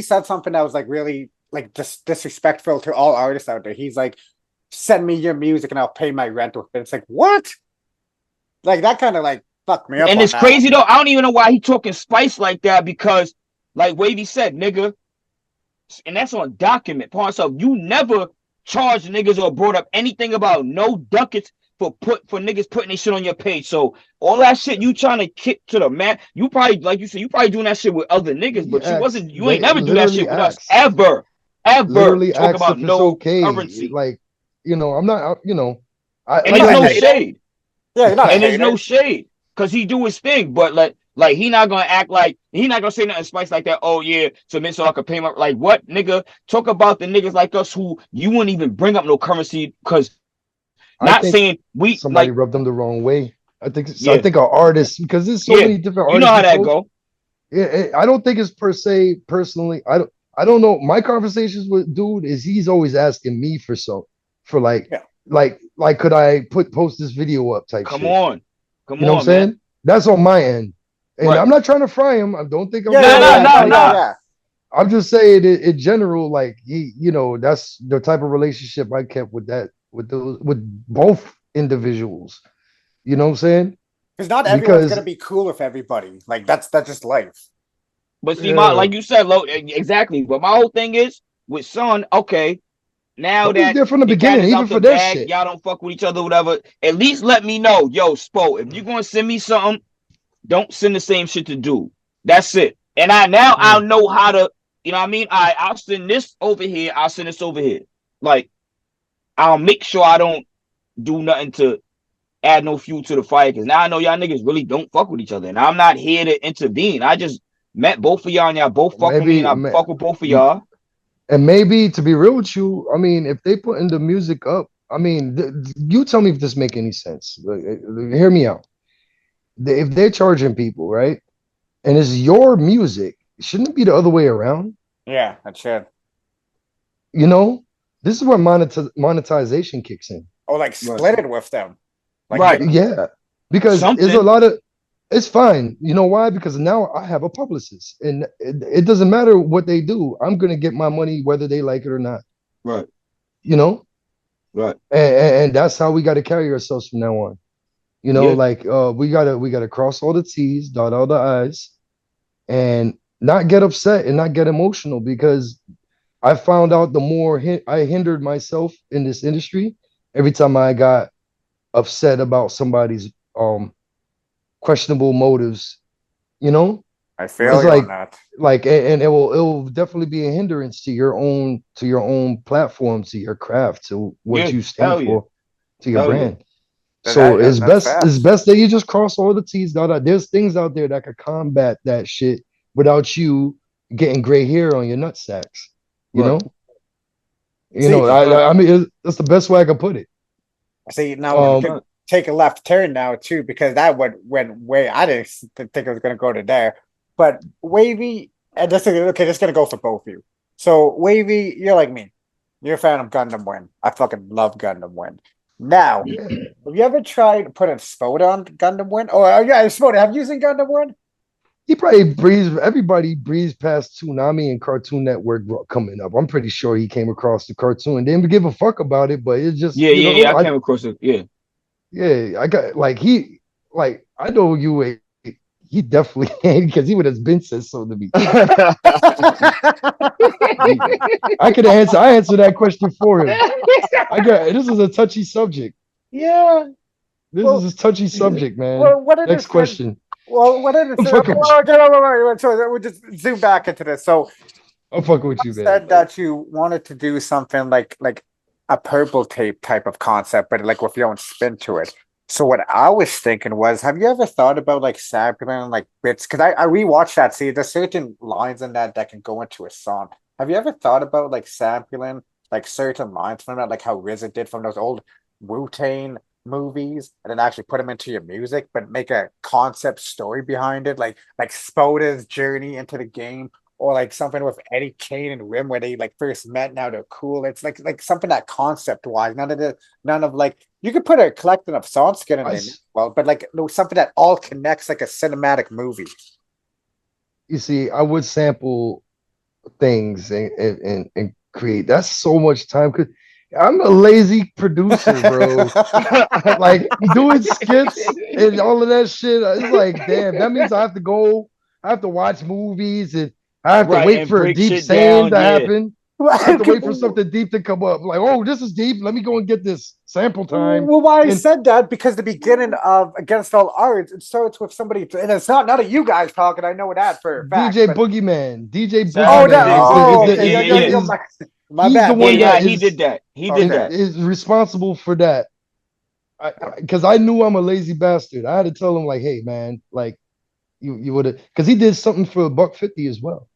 said something that was like really like disrespectful to all artists out there. He's like, send me your music and I'll pay my rent with it. It's like what? Like that kind of like fucked me up And on it's that one. crazy though. I don't even know why he talking spice like that because, like Wavy said, nigga, and that's on document. Pawn so you never charged niggas or brought up anything about no ducats for niggas putting their shit on your page. So all that shit you trying to kick to the mat, you probably like you said, you probably doing that shit with other niggas, but you ain't They never do that literally shit with us asked, ever, ever literally talk asked about if it's no okay. currency. Like, I'm not, I And You're like there's not I a no said, hater. shade. Yeah, you're not a And there's no hater. shade because he do his thing, but like he not gonna act like he not gonna say nothing spice like that. Oh yeah, submit so I can pay my like what nigga? Talk about the niggas like us who you wouldn't even bring up no currency because I not think saying we somebody like rubbed them the wrong way. I yeah think an artist, because there's so yeah many different you know artists how you that post. go. I don't think it's per se personally. I don't know. My conversations with dude is he's always asking me for Yeah. like could I post this video up type Come shit. on, You know what I'm man. saying? That's on my end. And Right? I'm not trying to fry him. I don't think I'm Yeah, Nah, yeah, trying nah, to yeah. nah, No, like yeah, nah. yeah. I'm just saying in general, like that's the type of relationship I kept with both individuals. You know what I'm saying? Because not everyone's Because gonna be cool with everybody. Like that's just life. But see, my yeah, like you said, exactly. But my whole thing is with Son. Okay, now I was that there from the the cat beginning, is even out the for their bag, shit. y'all don't fuck with each other, whatever. At least let me know, yo, Spo. If you're gonna send me something, don't send the same shit to do. That's it. And I'll Mm. know how to, you know what I mean? I'll send this over here. I'll send this over here. Like I'll make sure I don't do nothing to add no fuel to the fire because now I know y'all niggas really don't fuck with each other. And I'm not here to intervene. I just met both of y'all and y'all both fuck with me and Maybe, I fuck with both of y'all. and maybe to be real with you, I mean, if they put in the music up, I mean, you tell me if this make any sense. Hear me out. If they're charging people, right, and it's your music, shouldn't it be the other way around? Yeah, that should. You know, this is where monetization kicks in. Or like Right. split it with them. Like Right. Yeah, because there's a Something. lot of. It's fine. You know why? Because now I have a publicist, and it doesn't matter what they do. I'm gonna get my money whether they like it or not. Right. You know, Right. and that's how we got to carry ourselves from now on. Yeah. Like we gotta cross all the T's, dot all the I's, and not get upset and not get emotional because I found out the more I hindered myself in this industry, every time I got upset about somebody's questionable motives, you know, I feel it's you on that. like and it will definitely be a hindrance to your own platform, to your craft, to what Yeah. you stand Hell yeah. for, to your Hell yeah. brand. So That's it's fast. best that you just cross all the T's. There's things out there that could combat that shit without you getting gray hair on your nut sacks. You Right. know, See, Right. I mean, that's the best way I can put it. see, now we Um, could take a left turn now too, because that went way. I didn't think it was gonna go to there, but Wavy, and this is okay. This is gonna go for both of you. So Wavy, you're like me. You're a fan of Gundam Wing. I fucking love Gundam Wing. Now, yeah, have you ever tried putting Spoda on Gundam Wing? Oh, yeah, Spoda. Have you seen Gundam Wing? everybody breezed past Toonami and Cartoon Network coming up. I'm pretty sure he came across the cartoon, didn't give a fuck about it, but it's just, Yeah. Yeah. Yeah. I came across it. Yeah. yeah, I got like I know you he definitely because he would have been said so to me. I answer that question for him. This is a touchy subject. Yeah. This Well, is a touchy subject, man. well, what did his Next friend? question. Well, what did his? I'm Okay, fucking with you. okay, wait, so we'll just zoom back into this. So I'm fucking with you, man. said Like, that you wanted to do something like a purple tape type of concept, but like with your own spin to it. So what I was thinking was, have you ever thought about like sampling like bits? Because I rewatched that. See, there's certain lines in that that can go into a song. Have you ever thought about like sampling like certain lines from that, like how RZA did from those old Wu-Tang movies, and then actually put them into your music, but make a concept story behind it, like Spoda's journey into the game, or like something with Eddie Kane and Rim where they like first met. Now they're cool. It's like something that concept wise. None of like you could put a collection of songs together in there, well, but like no something that all connects like a cinematic movie. You see, I would sample things and create. That's so much time because I'm a lazy producer, bro. Like doing skits and all of that shit. It's like, damn, that means I have to go, I have to watch movies and I have to Right, wait and for a break deep shit saying down. to Yeah. happen. I have to wait for something deep to come up. Like, oh, this is deep. Let me go and get this sample time. Well, why I And said that because the beginning of Against All Odds it starts with somebody, and it's not none of you guys talking. I know that for a fact. DJ But Boogeyman, DJ oh, that Boogeyman DJ oh, Boogie. okay, Yeah, yeah. my he's the bad. Yeah, one yeah, that he is did that. He did Okay. that. is responsible for that. Because I knew I'm a lazy bastard. I had to tell him like, hey man, like you would have because he did something for $150 as well.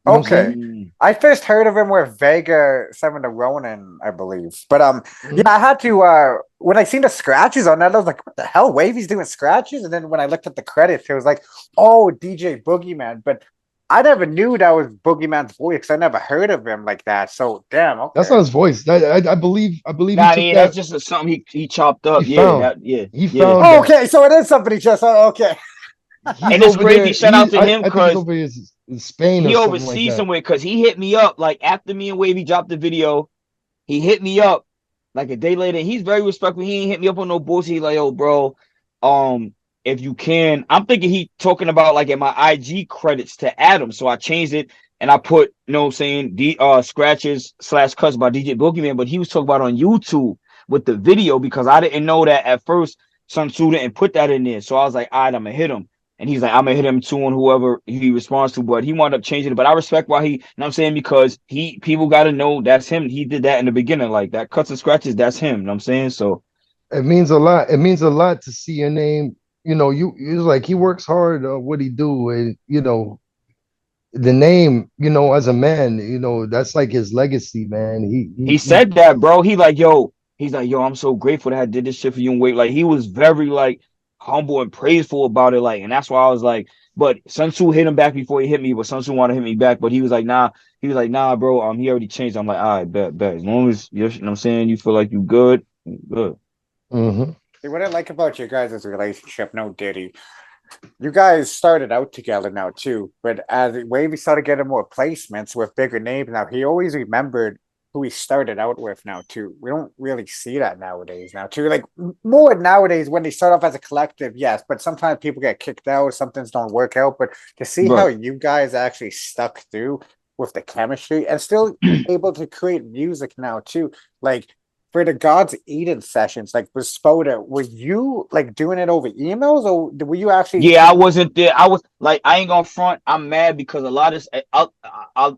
You know what I'm Okay. saying? Mm. I first heard of him with Vega Seven to Ronin, I believe. But yeah, Mhm. I had to when I seen the scratches on that, I was like, what the hell? Wavy's doing scratches? And then when I looked at the credits, it was like, oh, DJ Boogeyman. But I never knew that was Boogeyman's voice because I never heard of him like that. So damn, That's okay. not his voice. I believe he Nah, took yeah, that. that's just something he chopped He up. Yeah, found. that yeah, He yeah. found Oh, that. okay, so it is somebody just okay. He's And it's over crazy. there. Shout out to him I think he's because over here in Spain or he something like oversees that. somewhere because he hit me up like after me and Wavy dropped the video. He hit me up like a day later. He's very respectful. He ain't hit me up on no bullshit. He like, yo, bro, if you can, I'm thinking he talking about like in my IG credits to Adam. So I changed it and I put, you know what I'm saying, scratches / cuts by DJ Boogeyman, but he was talking about on YouTube with the video because I didn't know that at first. Sun Tzu didn't put that in there. So I was like, all right, I'm gonna hit him. And he's like, I'm gonna hit him too on whoever he responds to, but he wound up changing it. But I respect why he, you know what I'm saying, because people gotta know that's him. He did that in the beginning, like that cuts and scratches, that's him. You know what I'm saying? So It means a lot. It means a lot to see your name. You know, it's like he works hard what he do, and you know the name. You know, as a man, you know that's like his legacy, man. he said that, bro. He's like, yo, I'm so grateful that I did this shit for you and wait. Like he was very like humble and praiseful about it. Like, and that's why I was like, but Sun Tzu hit him back before he hit me, but Sun Tzu wanted to hit me back. But he was like, nah, bro. He already changed. I'm like, all right, bet. As long as you're, you know what I'm saying, you feel like you good, good. Mm-hmm. What I like about your guys' relationship, no Diddy. You guys started out together now too, but as Wavy started getting more placements with bigger names now, he always remembered who he started out with now too. We don't really see that nowadays now too. Like more nowadays when they start off as a collective, yes, but sometimes people get kicked out, some things don't work out. But to see how Right. you guys actually stuck through with the chemistry and still able to create music now too, like for the God's Eden sessions, like with Spoda, were you like doing it over emails or were you actually Yeah, I wasn't there. I was like, I ain't gonna front. I'm mad because a lot of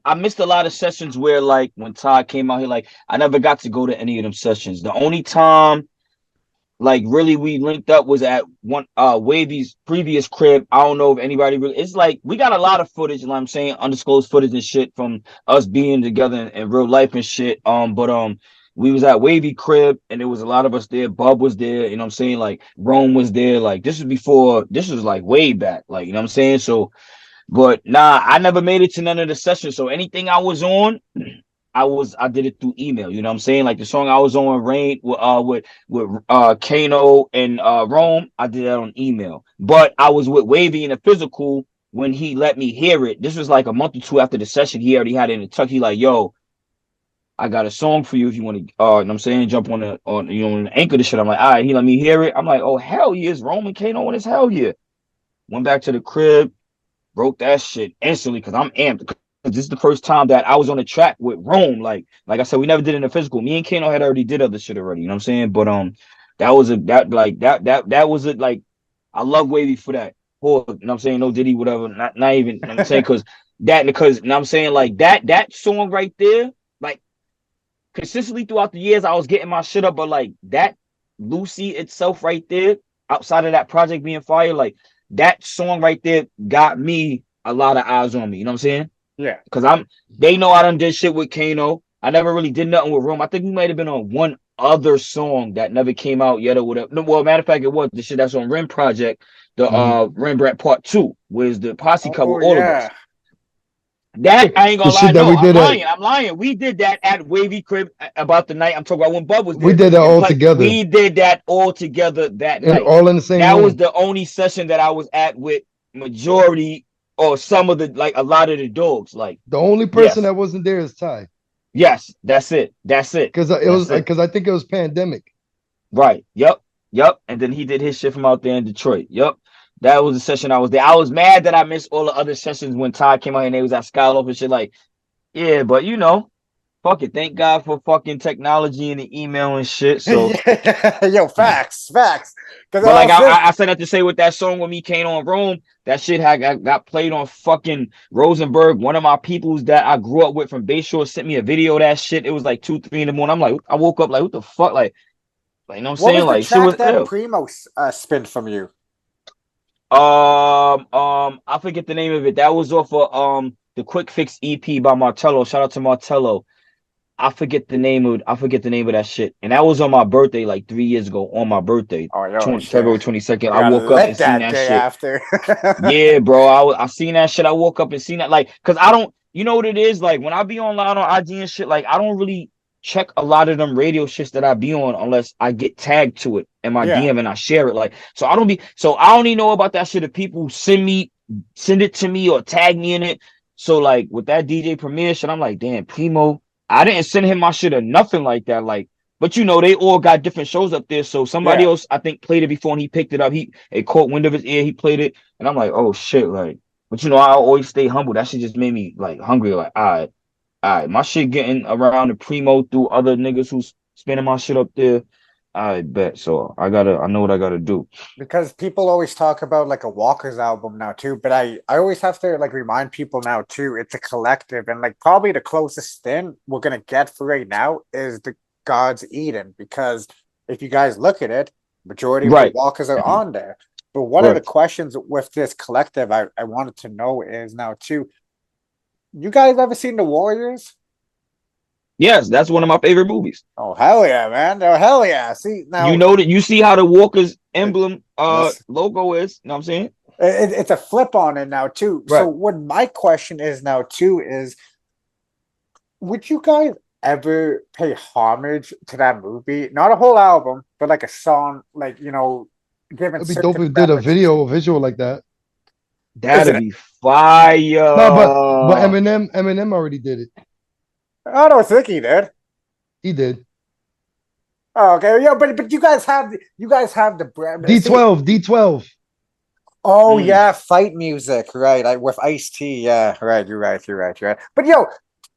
I missed a lot of sessions where like when Todd came out here, like I never got to go to any of them sessions. The only time like really we linked up was at one Wavy's previous crib. I don't know if anybody really, it's like we got a lot of footage, like I'm saying, undisclosed footage and shit from us being together in real life and shit. But we was at Wavy crib and there was a lot of us there. Bub was there, you know what I'm saying? Like Rome was there. Like this was like way back, like you know what I'm saying? So but nah, I never made it to none of the sessions. So anything I was on, I did it through email. You know what I'm saying? Like the song I was on Rain with Kano and Rome, I did that on email. But I was with Wavy in the physical when he let me hear it. This was like a month or two after the session. He already had it in Kentucky, like, yo, I got a song for you if you want to you know what I'm saying, jump on the anchor the shit. I'm like, all right, he let me hear it. I'm like, oh hell yes, Rome and Kano on his hell yeah. Went back to the crib, broke that shit instantly because I'm amped. Because this is the first time that I was on the track with Rome. Like I said, we never did it in the physical. Me and Kano had already did other shit already. You know what I'm saying? But that was a that was it. Like I love Wavy for that. Or you know what I'm saying? No Diddy, whatever. Not even. You know what I'm saying? Because you know what I'm saying, like that song right there, like consistently throughout the years, I was getting my shit up. But like that Lucy itself right there, outside of that project being fire, like that song right there got me a lot of eyes on me. You know what I'm saying? yeah. Because they know I done did shit with Kano. I never really did nothing with Rome. I think we might have been on one other song that never came out yet or whatever. No, well, matter of fact, it was the shit that's on Rim Project, the Mhm. Rembrandt Part 2, was the posse cover, Oh all of us. yeah. That I ain't The gonna lie. shit that No, we I'm did lying. I'm lying. We did that at Wavy Crib about the night I'm talking about when Bub was we there. did that And all together we did that all together that and night. all in the same That was room. the only session that I was at with majority or some of the like a lot of the dogs. Like, The only person yes, that wasn't there is Ty, yes, that's it. That's it. because it was That's it. because I think it was pandemic. Right. Yep. Yep. And then he did his shit from out there in Detroit. Yep. That was the session I was there. I was mad that I missed all the other sessions when Ty came out and they was at Skyloft and shit. Like, yeah, but you know, fuck it. Thank God for fucking technology and the email and shit. So, Yeah, yo, facts. Because but like all this, I said that to say with that song when me came on Rome, that shit had got played on fucking Rosenberg. One of my peoples that I grew up with from Bayshore sent me a video of that shit. It was like 2, 3 in the morning. I'm like, I woke up like, what the fuck? Like you know what I'm what saying? was the Like shit track was that ill. Primo spin from you? I forget the name of it. That was off of the Quick Fix EP by Martello. Shout out to Martello. I forget the name of that shit. And that was on my birthday like 3 years ago on my birthday, Oh, yo, February shit. 22nd. You I got woke up and lit seen that that day shit. after. Yeah, bro. I seen that shit. I woke up and seen that. Like, cause I don't, you know what it is? Like when I be online on IG and shit, like I don't really check a lot of them radio shits that I be on unless I get tagged to it in my Yeah. DM and I share it. Like, so I only know about that shit if people send it to me or tag me in it. So like with that DJ Premier shit, I'm like, damn, Primo, I didn't send him my shit or nothing like that. Like, but you know, they all got different shows up there. So somebody Yeah. else, I think, played it before and he picked it up. It caught wind of his ear, he played it, and I'm like, oh shit, like, but you know, I always stay humble. That shit just made me like hungry, like, all right, my shit getting around the Primo through other niggas who's spinning my shit up there. I bet. So I know what I gotta do. Because people always talk about like a Walker's album now too, but I always have to like remind people now too, it's a collective, and like probably the closest thing we're gonna get for right now is the God's Eden, because if you guys look at it, majority of the Right. Walkers are on there. But one of the Right. questions with this collective I wanted to know is now too, you guys ever seen the Warriors? Yes, that's one of my favorite movies. Oh hell yeah, man. Oh hell yeah. See You now know that you see how the Walker's it, emblem this logo is, you know what I'm saying? it's a flip on it now too. So Right. what my question is now too is, would you guys ever pay homage to that movie? Not a whole album, but like a song, like giving It'd be dope if certain we did a references. visual like that. Is That'd it? be fire. No, but Eminem already did it. I don't think he did. He did. Oh, okay, yeah, but you guys have the brand. See, D12, D12. oh Mm. yeah, fight music, right? With Ice T, yeah, right. You're right. But yo,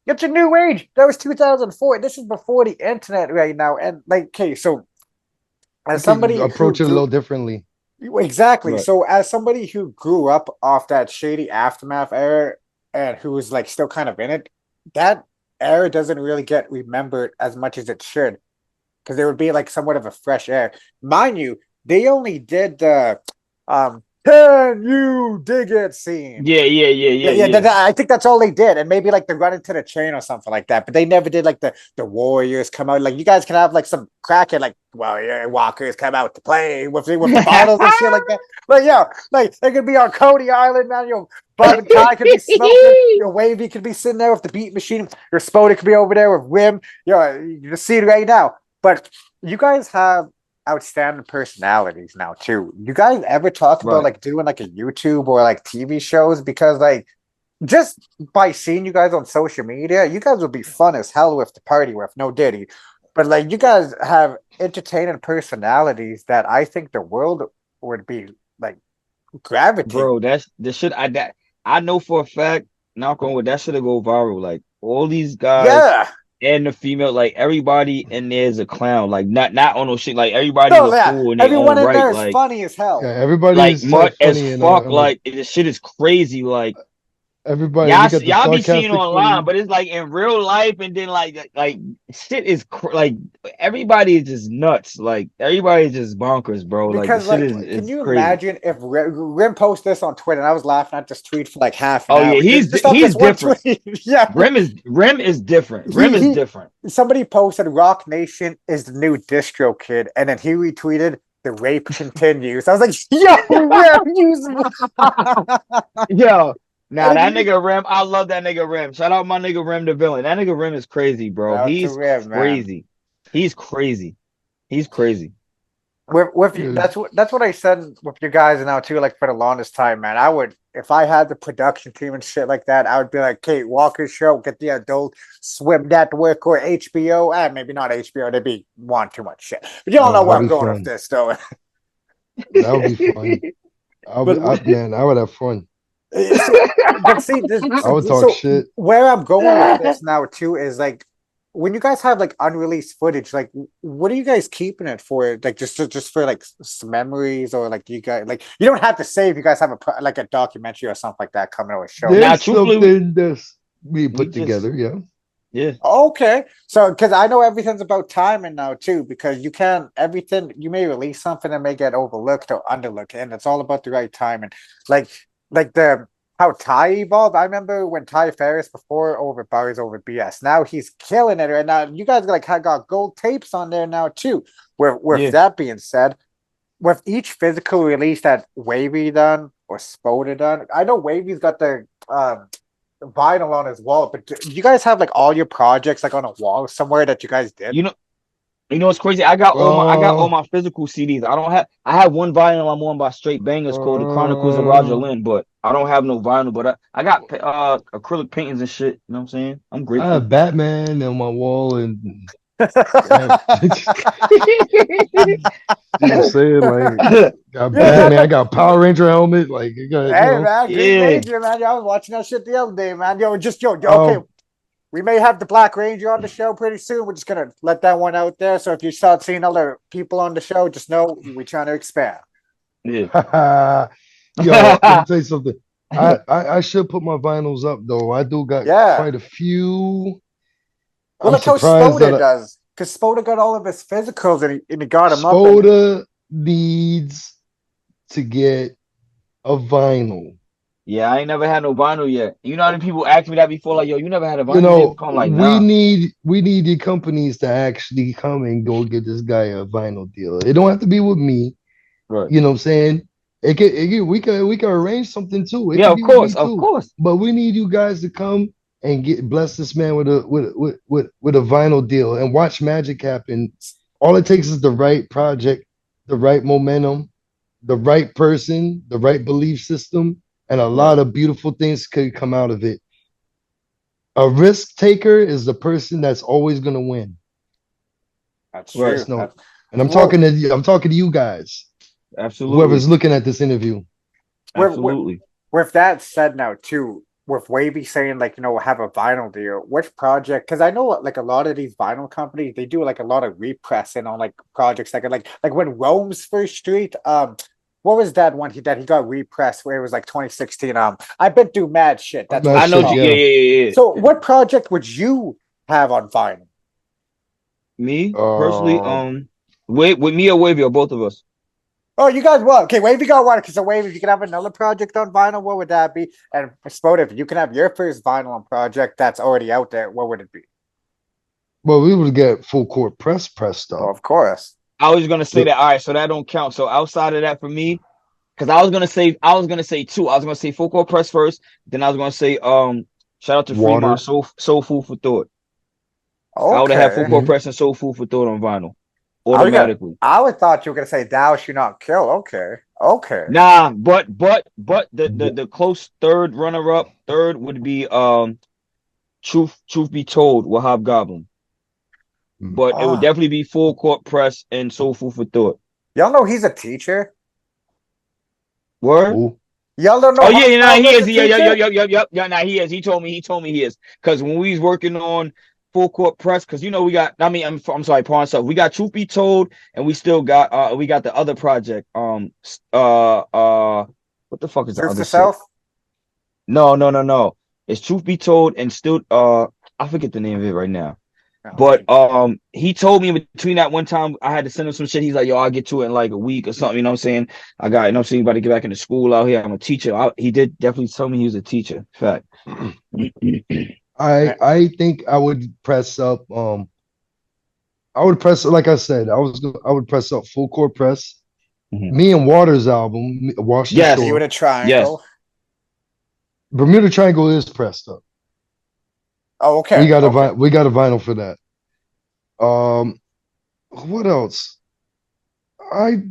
it's a new age. That was 2004. This is before the internet right now, and like, okay, so We as could somebody who approach it a grew little differently. exactly, Right. so as somebody who grew up off that shady aftermath era and who was like still kind of in it, that era doesn't really get remembered as much as it should, because there would be like somewhat of a fresh air. Mind you, they only did the can you dig it scene. Yeah, yeah, yeah, Yeah, yeah, yeah, yeah. I think that's all they did, and maybe like the run into the train or something like that. But they never did like the Warriors come out. Like you guys can have like some crackhead, like, well, yeah, Walkers come out to play with the bottles and shit like that. Like yeah, like they could be on Coney Island, man. Bob and Ty could be smoking. Wavy could be sitting there with the beat machine. Your Spoda could be over there with Rim. You just see it right now. But you guys have outstanding personalities now too. You guys ever talk about Right. like doing like a YouTube or like TV shows? Because like just by seeing you guys on social media, you guys would be fun as hell with the party with, no Diddy. But like you guys have entertaining personalities that I think the world would be like gravitate. Bro, that's the shit I know for a fact, knock on wood, that should go viral. Like all these guys Yeah. and the female, like everybody in there is a clown. Like not on no shit. Like everybody's No, a yeah. fool in their Everyone own in right. there is funny as Yeah, hell. everybody Like is type much as funny and fuck. Like this shit is crazy. Like everybody. We got the y'all be seeing sarcastic online, funny. but it's like in real life, and then like shit is like everybody is just nuts. Like everybody is just bonkers, bro. Like the Because shit like, can is you crazy. imagine if Rim posted this on Twitter and I was laughing at this tweet for like half an Oh hour yeah, just off he's this one different. tweet? Yeah, Rim is different. Rim is he different. somebody posted Rock Nation is the new distro kid, and then he retweeted the rape continues. I was like, yo, Rim, use Yo, Nah, that nigga Rem, I love that nigga Rem. Shout out my nigga Rem the villain. That nigga Rem is crazy, bro. Out to He's Rev, man. crazy. He's crazy. He's crazy. That's what I said with you guys now too. Like for the longest time, man, I would if I had the production team and shit like that, I would be like, Kate Walker's show, get the Adult Swim Network or HBO. Maybe not HBO. They'd be want too much shit. But you don't know where I'm going with this, though. That would be fun. Man, I would have fun. But see, I would talk shit. Where I'm going with this now too is like when you guys have like unreleased footage, like what are you guys keeping it for? Like just for like some memories, or like you guys like you don't have to say if you guys have like a documentary or something like that coming out a show. There's something that's we put together, yeah. Yeah. Okay. So because I know everything's about timing now too, because you can't everything you may release something that may get overlooked or underlooked, and it's all about the right timing. Like the how Ty evolved. I remember when Ty Ferris before over Barry's over BS. Now he's killing it right now. You guys like got gold tapes on there now too. With that being said, with each physical release that Wavy done or Spoda done, I know Wavy's got the vinyl on his wall, but do you guys have like all your projects like on a wall somewhere that you guys did? You know what's crazy? I got all my physical CDs. I have one vinyl I'm on by Straight Bangers called The Chronicles of Roger Lynn, but I don't have no vinyl. But I got acrylic paintings and shit. You know what I'm saying? I'm grateful. I have Batman on my wall and you know what I'm saying? Like got Batman, I got Power Ranger helmet. Like you got man, Green Ranger, man. I was watching that shit the other day, man. Okay. We may have the Black Ranger on the show pretty soon. We're just gonna let that one out there. So if you start seeing other people on the show, just know we're trying to expand. Yeah. Yo, let me tell you something. I should put my vinyls up though. I do got quite a few. Well, look how Spoda does, because Spoda got all of his physicals and he got them up. Spoda needs to get a vinyl. Yeah, I ain't never had no vinyl yet. You know how many people ask me that before? Like, yo, you never had a vinyl? You know, I'm like, nah. we need the companies to actually come and go get this guy a vinyl deal. It don't have to be with me. Right. You know what I'm saying? We can arrange something too. Yeah, of course. But we need you guys to come and bless this man with a vinyl deal and watch magic happen. All it takes is the right project, the right momentum, the right person, the right belief system, and a lot of beautiful things could come out of it. A risk taker is the person that's always going to win. That's true. And I'm talking to you guys. Absolutely. Whoever's looking at this interview. Absolutely. With that said now too, with Wavy saying like, have a vinyl deal, which project, because I know like a lot of these vinyl companies, they do like a lot of repressing on like projects like when Rome's First Street, what was that one that he got repressed where it was like 2016? I've been through mad shit. That's I know. Yeah. So what project would you have on vinyl? Me personally, with me or Wavy or both of us? Oh, you guys what? Okay, Wavy got one, because Wavy, if you can have another project on vinyl, what would that be? And Spoda, if you can have your first vinyl on project that's already out there, what would it be? Well, we would get full court press though. Oh, of course. I was gonna say that. All right, so that don't count. So outside of that, for me, because I was gonna say two. I was gonna say full court press first. Then I was gonna say shout out to Fremont, Soul Food for Thought. Okay. I would have had full court press and Soul Food for Thought on vinyl automatically. I would thought you were gonna say Thou Shalt Not Kill. Okay. Nah, but the close third would be Truth Be Told with Hobgoblin. But it would definitely be full court press and Soul Food for Thought. Y'all know he's a teacher. Word? Ooh. Y'all don't know. Oh yeah, nah, he is. Yeah, nah, he is. He told me he is. Because when we was working on full court press, because we got. I'm sorry, pawn stuff. We got Truth Be Told, and we still got we got the other project. What the fuck is the other Self? No. It's Truth Be Told, and still I forget the name of it right now. But he told me in between that one time I had to send him some shit. He's like, yo, I'll get to it in like a week or something. You know what I'm saying? I got, about to get back into school out here. I'm a teacher. He did definitely tell me he was a teacher. Fact. I think I would press up. I would press, like I said, I would press up full court press. Mm-hmm. Me and Waters' album, Wash the Shore. You would a triangle. Bermuda Triangle is pressed up. Oh, okay. We got Okay. we got a vinyl for that. What else? I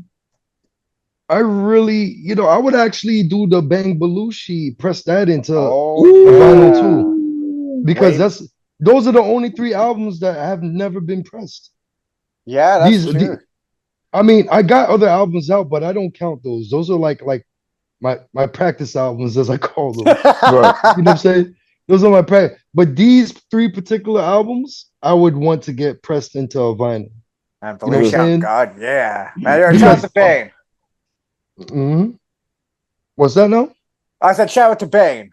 I really, I would actually do the Bang Belushi, press that into a Oh vinyl yeah. too, Ooh. because Wave. those are the only three albums that have never been pressed. Yeah, that's These, true. I mean, I got other albums out, but I don't count those. Those are like my practice albums, as I call them. Right. You know what I'm saying? Those are my practice. But these three particular albums, I would want to get pressed into a vinyl. And You know what I'm Good. Belushi on saying? God, yeah. Man, shout out Because to Bane. mhm. What's that now? I said shout out to Bane.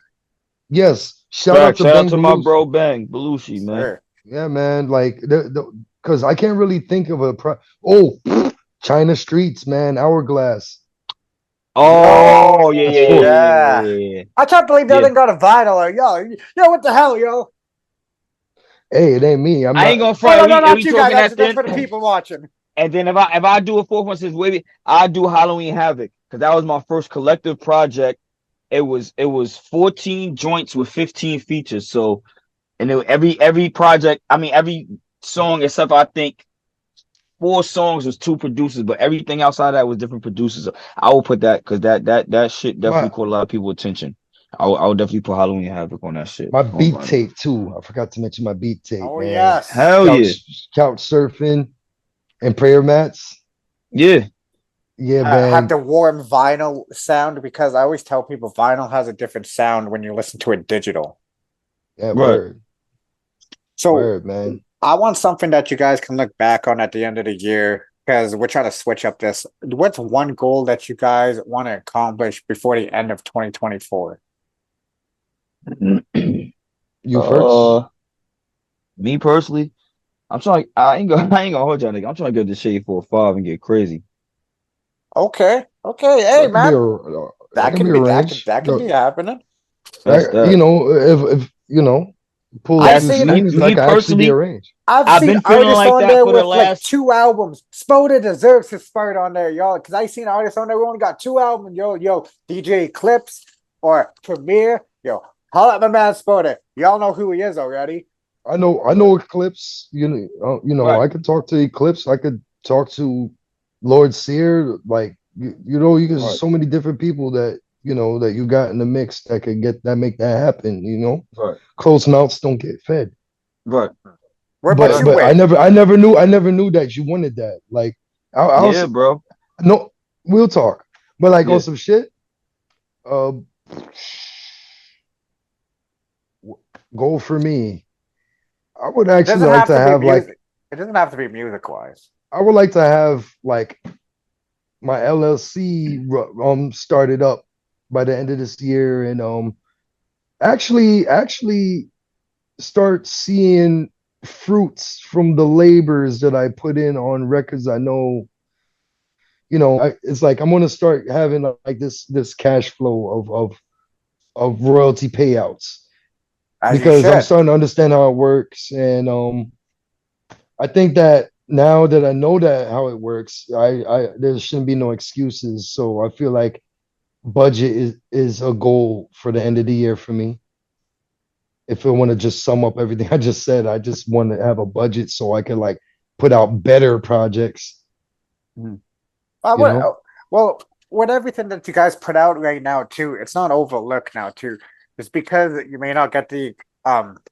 Yes. Shout out Fact. to Shout out Bang to my Belushi. bro Bang Belushi, man. Sir. Yeah, man. Like because I can't really think of China Streets, man. Hourglass. Oh, yeah, That's yeah, yeah, four. yeah, Yeah. yeah, yeah, I can't believe that yeah. thing got a vinyl. Like, yo, what the hell, yo? Hey, it ain't me. I'm I not. ain't gonna Oh front. no, no, We not you guys. talking That's that that's then, for the people watching. and then if I do a fourth one since Wavy, I do Halloween Havoc because that was my first collective project. It was 14 joints with 15 features. So and every project, I mean every song except I think four songs was two producers, but everything outside of that was different producers. So I will put that because that shit definitely My caught a lot of people attention. I would definitely put Halloween Havoc on that shit my on beat vinyl. tape too. I forgot to mention my beat tape, Oh man. yes. Hell yeah, Couch surfing and prayer mats. yeah. Yeah, Have man. the warm vinyl sound because I always tell people vinyl has a different sound when you listen to it digital. Yeah, Right. So word, man. I want something that you guys can look back on at the end of the year because we're trying to switch up this. What's one goal that you guys want to accomplish before the end of 2024? You first. Me personally, I'm trying. I ain't gonna hold y'all nigga. I'm trying to get the shade for a 5 and get crazy. Okay. Okay. Hey, That could be man. that That can be can be that could arranged. that can be happening. That's You that. know, if pull a I've few That's seen strings, that me could actually be personally. arranged. I've I've seen been feeling artists like on that there for the with like last. 2 albums. Spoda deserves his start on there, y'all. Because I seen artists on there who only got 2 albums. Yo, DJ Eclipse or Premiere. Yo, holla at my man Spoda. Y'all know who he is already. I know Eclipse. Right. I could talk to Eclipse. I could talk to Lord Sear. Like you there's Right. so many different people that that you got in the mix that could make that happen. Right. Close mouths don't get fed. Right. What about But you, Facts. Wave? I never knew that you wanted that. Like I'll Yeah, bro. no, we'll talk. But like on Yeah. some shit, uh, goal for me. I would It actually doesn't like have to to be have like music. It doesn't have to be music wise. I would like to have like my LLC started up by the end of this year and actually start seeing fruits from the labors that I put in on records. I know, it's like I'm gonna start having like this cash flow of royalty payouts As you because I'm should. starting to understand how it works and I think that now that I know that how it works, I there shouldn't be no excuses. So I feel like budget is a goal for the end of the year for me. If I want to just sum up everything I just said, I just want to have a budget so I can like put out better projects, Mhm. you know? Well, with everything that you guys put out right now too, it's not overlooked now too. Just because you may not get the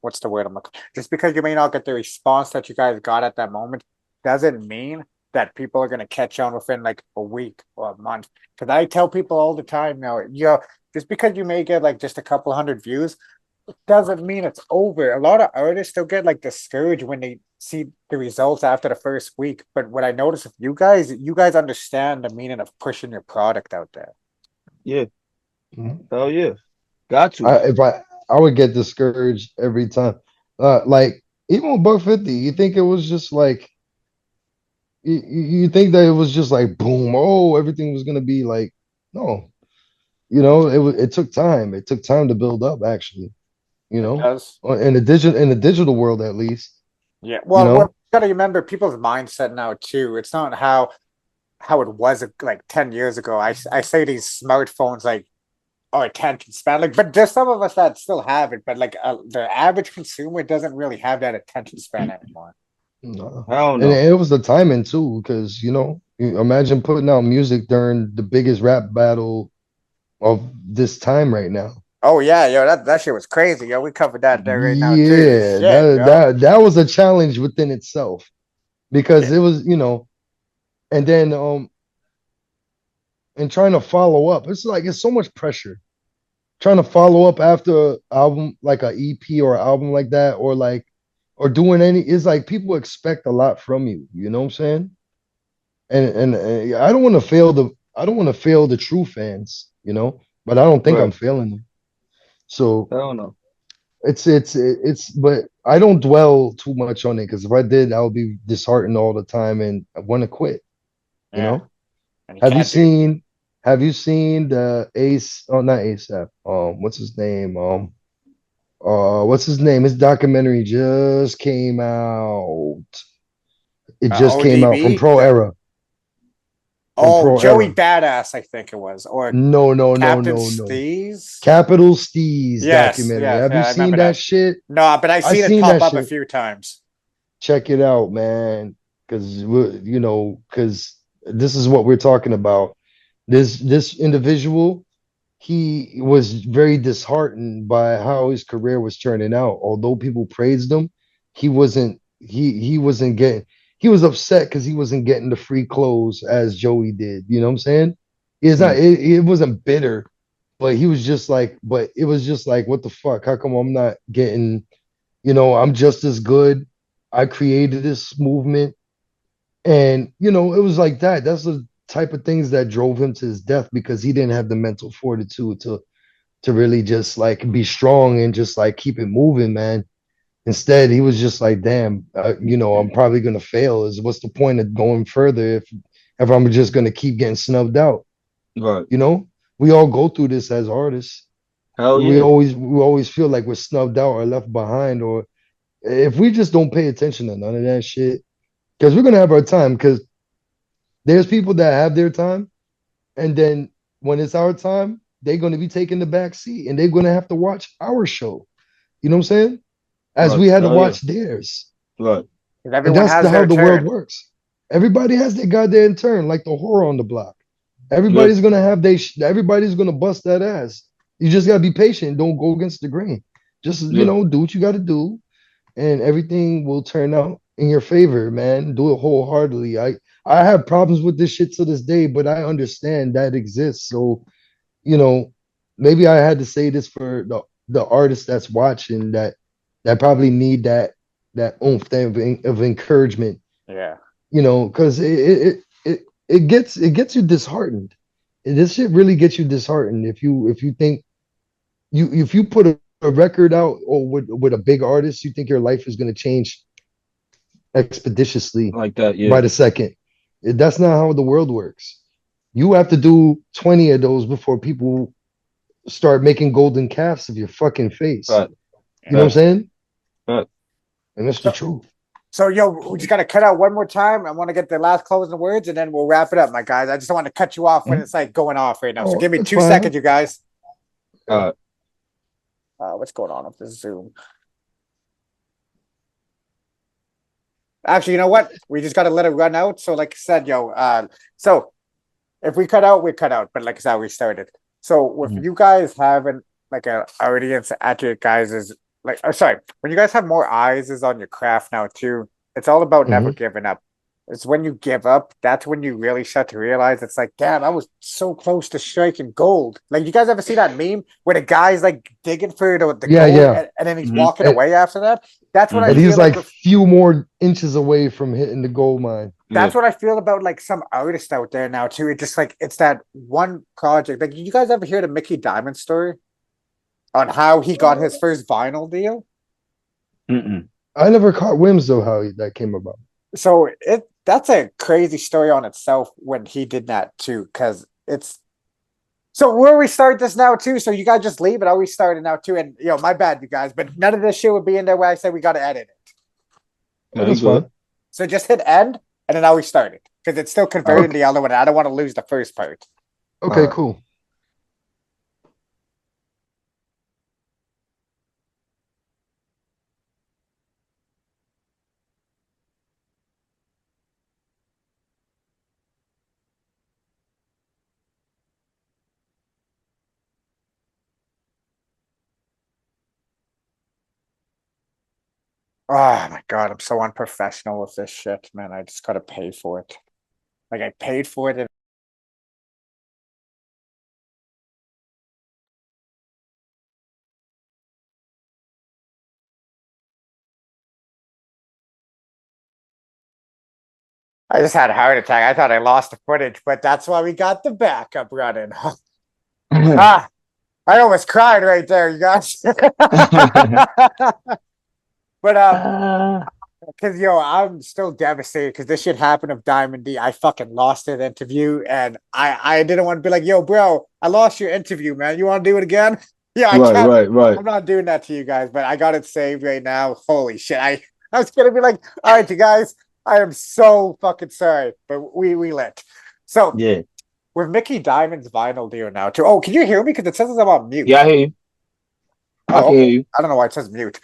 what's the word I'm looking? Just because you may not get the response that you guys got at that moment, doesn't mean that people are gonna catch on within like a week or a month. Because I tell people all the time now, just because you may get like just a couple hundred views, doesn't mean it's over. A lot of artists still get like discouraged when they see the results after the first week. But what I notice with you guys understand the meaning of pushing your product out there. Yeah. Mhm. Hell yeah. Got to. If I would get discouraged every time. Like even with Buck 50, you think it was just like you think that it was just like boom, oh, everything was gonna be like no, it took time. It took time to build up actually, It does. in the digital world at least, Yeah. you Well, know. what you gotta remember people's mindset now too. It's not how it was like 10 years ago. I say these smartphones like our attention span. Like, but there's some of us that still have it, but like the average consumer doesn't really have that attention span anymore. No. Hell And no. it was the timing too, because you imagine putting out music during the biggest rap battle of this time right now. Oh yeah, yo, that shit was crazy, yo. We covered that there right now too. Yeah, Shit, yo. that was a challenge within itself because Yeah. it was, and then and trying to follow up. It's like it's so much pressure. Trying to follow up after an album like a EP or an album like that, or doing any it's like people expect a lot from you. You know what I'm saying? And I don't want to fail the true fans, but I don't think I'm Right. failing them. So Hell no. it's but I don't dwell too much on it because if I did, I would be disheartened all the time and I want to quit. You Yeah. know? And you Have you can't do seen the Ace? Oh, not ASAP. What's his name? What's his name? His documentary just came out. It just came out from ODB? Pro Era. From Oh, Pro Joey Era. Badass, I think it was. Or No, no, no, Captain no, no. Steez. Capital Steez Yes, documentary. yes, Have you yeah, I seen remember that that. shit? No, but I've I seen it seen pop that up a shit. few times. Check it out, man. Because this is what we're talking about. This individual, he was very disheartened by how his career was turning out. Although people praised him, he wasn't getting he was upset because he wasn't getting the free clothes as Joey did. You know what I'm saying? It's not Mm. it wasn't bitter, but it was just like, what the fuck? How come I'm not getting, I'm just as good. I created this movement. And it was like that. That's the type of things that drove him to his death because he didn't have the mental fortitude to really just like be strong and just like keep it moving, man. Instead, he was just like, damn, I'm probably gonna fail. Is what's the point of going further if I'm just gonna keep getting snubbed out? Right. You know, we all go through this as artists. Hell We yeah. always feel like we're snubbed out or left behind, or if we just don't pay attention to none of that shit, because we're gonna have our time. Because there's people that have their time, and then when it's our time, they're going to be taking the back seat and they're going to have to watch our show. You know what I'm saying? As Right. we had to Hell yeah. watch theirs. Right. 'Cause And everyone that's has how their the world turn. works. Everybody has their goddamn turn, like the whore on the block. Yeah. Everybody's everybody's gonna bust that ass. You just gotta be patient. Don't go against the grain. Just Yeah. do what you gotta do, and everything will turn out in your favor, man. Do it wholeheartedly. I have problems with this shit to this day, but I understand that exists. So, you know, maybe I had to say this for the artists that's watching that probably need that oomph of encouragement, Yeah. because it gets you disheartened. This shit really gets you disheartened if you think if you put a record out or with a big artist, you think your life is going to change expeditiously Like that. Yeah. by the second. That's not how the world works. You have to do 20 of those before people start making golden calves of your fucking face. Right. You know what I'm saying? Right. And that's the truth. So, yo, we just got to cut out one more time. I want to get the last closing words and then we'll wrap it up, my guys. I just don't want to cut you off when it's like going off right now. So Oh, give me that's 2 fine. seconds, you guys. Uh, What's going on with this Zoom? Actually, you know what? We just got to let it run out. So, like I said, yo, so if we cut out, we cut out. But like I said, we started. So with Mhm. you guys having like a audience at your guys is like, sorry, when you guys have more eyes is on your craft now too, it's all about never giving up. It's when you give up, that's when you really start to realize it's like, damn, I was so close to striking gold. Like, you guys ever see that meme where the guy's like digging for the Yeah, gold yeah. and then he's Mhm. walking And- away after that? That's what I And feel he's like with- few more inches away from hitting the gold mine. that's what I feel about like some artists out there now too. It just like it's that one project. Like, you guys ever hear the Mickey Diamond story on how he got his first vinyl deal? Mm-mm. I never caught whims though how that came about. So that's a crazy story on itself when he did that too, because it's so where we start this now too. So you guys just leave it. Are we starting now too? And my bad, you guys, but none of this shit would be in there where I said we got to edit it. No, That's you good. fine. So just hit end, and then now we start it because it's still converting Okay. the other one. I don't want to lose the first part. Okay, cool. Oh my god, I'm so unprofessional with this shit, man. I just gotta pay for it. Like I paid for it. And I just had a heart attack. I thought I lost the footage, but that's why we got the backup running. Ah, I almost cried right there, you guys. But because I'm still devastated because this shit happened of Diamond D. I fucking lost an interview, and I didn't want to be like, yo, bro, I lost your interview, man. You want to do it again? Yeah, I Right, can't. right, right. I'm not doing that to you guys, but I got it saved right now. Holy shit! I was gonna be like, all right, you guys, I am so fucking sorry, but we lit. So Yeah. with Mickey Diamond's vinyl deal now too. Oh, can you hear me? Because it says I'm on mute. Yeah, I hear you. I Oh, can hear okay. you. I don't know why it says mute.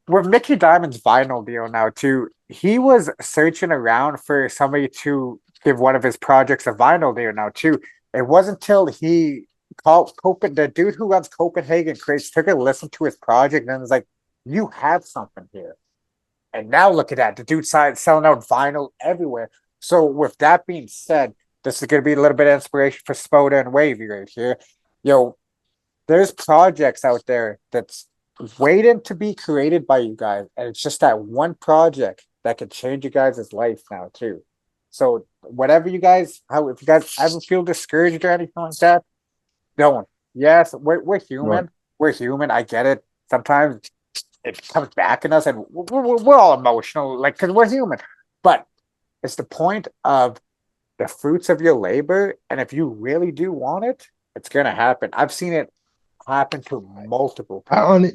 With Mickey Diamond's vinyl deal now too, he was searching around for somebody to give one of his projects a vinyl deal now too. It wasn't until he called the dude who runs Copenhagen Crates took a listen to his project and was like, "You have something here." And now look at that, the dude selling out vinyl everywhere. So with that being said, this is going to be a little bit of inspiration for Spoda and Wavy right here. Yo, there's projects out there that's waiting to be created by you guys, and it's just that one project that can change you guys' life now too. So whatever you guys, how if you guys ever feel discouraged or anything like that, don't. Yes, we're Right. human. We're human. I get it. Sometimes it comes back in us, and we're all emotional, like because we're human. But it's the point of the fruits of your labor, and if you really do want it, it's gonna happen. I've seen it happen to multiple I people. on it.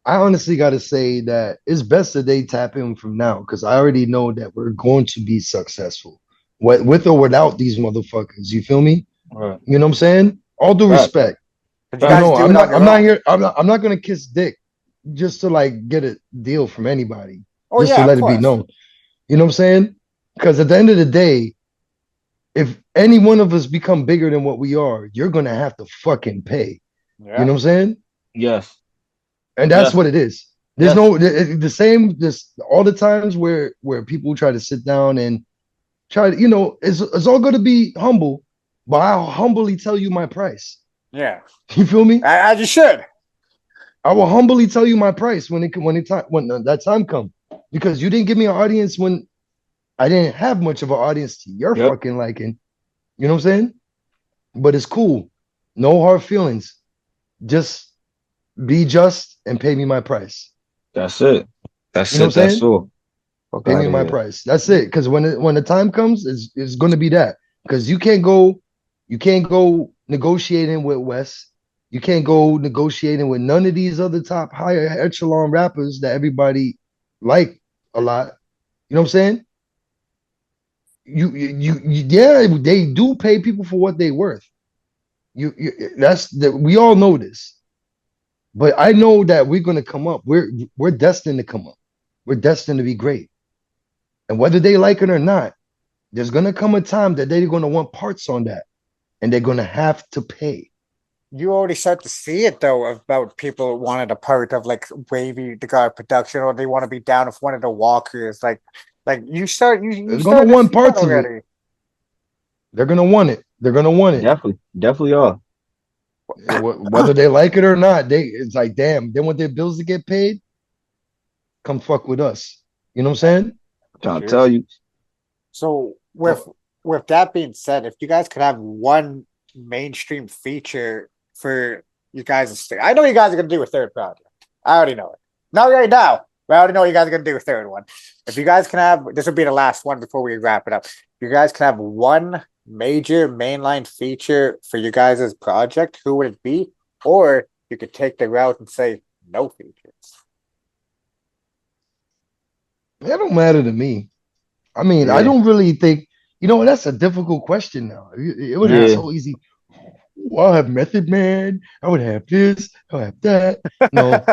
I honestly got to say that it's best that they tap in from now because I already know that we're going to be successful, what with or without these motherfuckers. You feel me? Right. You know what I'm saying? All due Right. respect. But you You Right. guys know, do it I'm on not. I'm your not own. here. I'm not gonna kiss dick just to like get a deal from anybody. Oh Just to yeah, of let it be course. known. You know what I'm saying? Because at the end of the day, if any one of us become bigger than what we are, you're gonna have to fucking pay. You Yeah. know what I'm saying? Yes. And that's Yes. what it is. There's Yes. no the same. This all the times where people try to sit down and try to, it's all going to be humble, but I'll humbly tell you my price. Yeah. You feel me? As you should. I will humbly tell you my price when that time comes because you didn't give me an audience when I didn't have much of an audience to your Yep. fucking liking. You know what I'm saying? But it's cool. No hard feelings. Just be just and pay me my price. That's it. You That's know what it. I'm That's saying? all. Fuck Pay out me of my here. price. That's it. Because when the time comes, it's going to be that. Because you can't go negotiating with Wes. You can't go negotiating with none of these other top higher echelon rappers that everybody like a lot. You know what I'm saying? Yeah, they do pay people for what they worth. We all know this. But I know that we're gonna come up. We're destined to come up. We're destined to be great. And whether they like it or not, there's gonna come a time that they're gonna want parts on that, and they're gonna have to pay. You already start to see it though about people wanting a part of like Wavy the guy production, or they want to be down with one of the walkers. Like you They're gonna starting to want see that parts of it. already. They're gonna want it. They're gonna want it. Definitely. Definitely are. Whether they like it or not, it's like, damn, they want their bills to get paid. Come fuck with us. You know what I'm saying? Trying to Sure. tell you. So Oh, with that being said, if you guys could have one mainstream feature for you guys to stay, I know you guys are gonna do a third project. I already know it. Not right now, but I already know you guys are gonna do a third one. If you guys can have this will be the last one before we wrap it up. If you guys can have one major mainline feature for you guys' project, who would it be? Or you could take the route and say no features. it don't matter to me. I mean, I Yeah. don't really think, that's a difficult question now. It would have been Yeah. Yeah. so easy. Well, I'll have Method Man. I would have this. I would have that. No,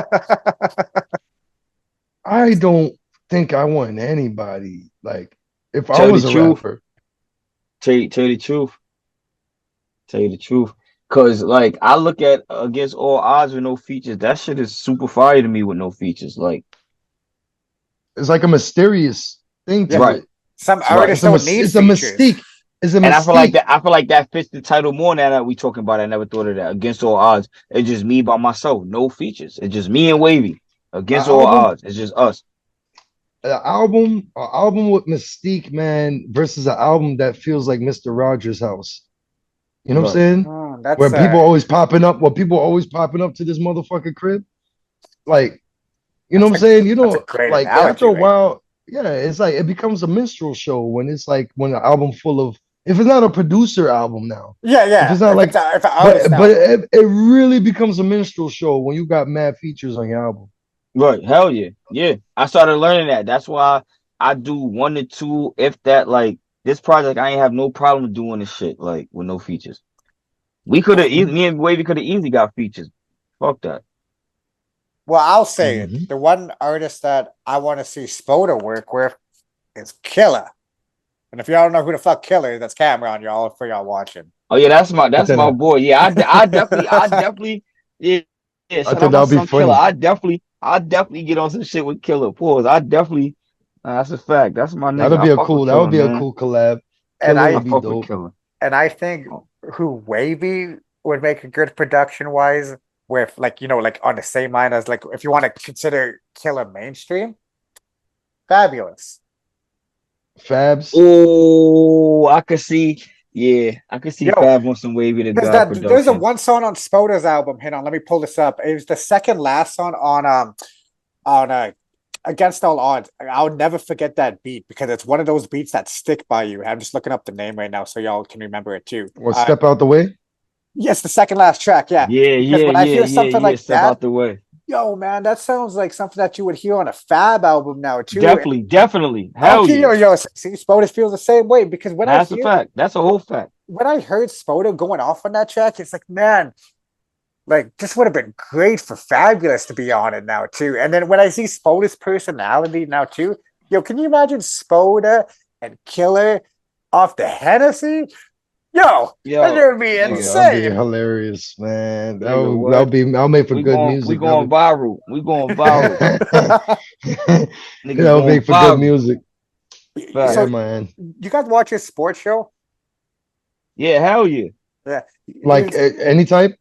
I don't think I want anybody. Like, if I Tell you the was a truth. rapper, Tell you the truth. Tell you the truth. Cause like I look at against all odds with no features, that shit is super fire to me with no features. Like it's like a mysterious thing to Right. it. Some Right. artists don't need It's a features. mystique. It's a And I feel like mystique. that. I feel like that fits the title more now that we talking about it. I never thought of that. Against all odds, it's just me by myself, no features. It's just me and Wavy. An Against all album, odds, it's just us. an album with mystique, man, versus an album that feels like Mr. Rogers' house. You know what I'm Right. saying? Oh, Where that's people always popping up, to this motherfucking crib. Like, you know what I'm saying? You that's a know, great like after analogy, a right? while, yeah, it's like it becomes a minstrel show when it's like when an album full of if it's not a producer album now, Yeah, if yeah. it's not like If an artist but album. it really becomes a minstrel show when you got mad features on your album. Right. Hell yeah. Yeah. I started learning that. That's why I do 1 to 2, if that. Like this project, I ain't have no problem doing this shit like with no features. We could have me and Wavy could have easily got features. Fuck that. Well, I'll say it. Mhm. The one artist that I want to see Spoda work with is Killer. And if y'all don't know who the fuck Killer is, that's Cameron, y'all, for y'all watching. Oh yeah, that's my Antenna. boy. Yeah, I definitely, yeah, yeah. I Shout think out my that'll be son Killer. funny. I definitely get on some shit with Killer. Pause. I definitely, that's a fact. That's my nigga. I fuck with That would Killer, be a man. cool collab. and Killer I would be fuck with dope. Killer. and I think Oh, who Wavy would make a good production wise with like like on the same line as like if you want to consider Killer mainstream, Fabulous. Fabs. oh, I could see. Yeah, I could see Yo, Fab on some Wavy to There's God that. There's a production. one song on Spoda's album. Hang on, let me pull this up. It was the second last song on Against All Odds. I'll never forget that beat because it's one of those beats that stick by you. I'm just looking up the name right now so y'all can remember it too. What step out the way? Yes, the second last track. Yeah, Yeah, because yeah, when I yeah, hear yeah, something yeah. like Step that, out the way. yo, man, that sounds like something that you would hear on a Fab album now too. Definitely, definitely. Hell Okay, yeah. yo, see, Spoda feels the same way because That's a fact. That's a whole fact. when I heard Spoda going off on that track, it's like, man, like this would have been great for Fabulous to be on it now too. And then when I see Spoda's personality now too, yo, can you imagine Spoda and Killer off the Hennessy? Yo, that's Yo, gonna be Oh, nigga, that'll be insane. hilarious, man. nigga, That'll what? be that'll make for good We music. going viral. We going viral. Niggas That'll going make for good viral. music. Fact. Yeah, So man. you guys watch his sports show? Yeah, hell yeah. Yeah. Like any type.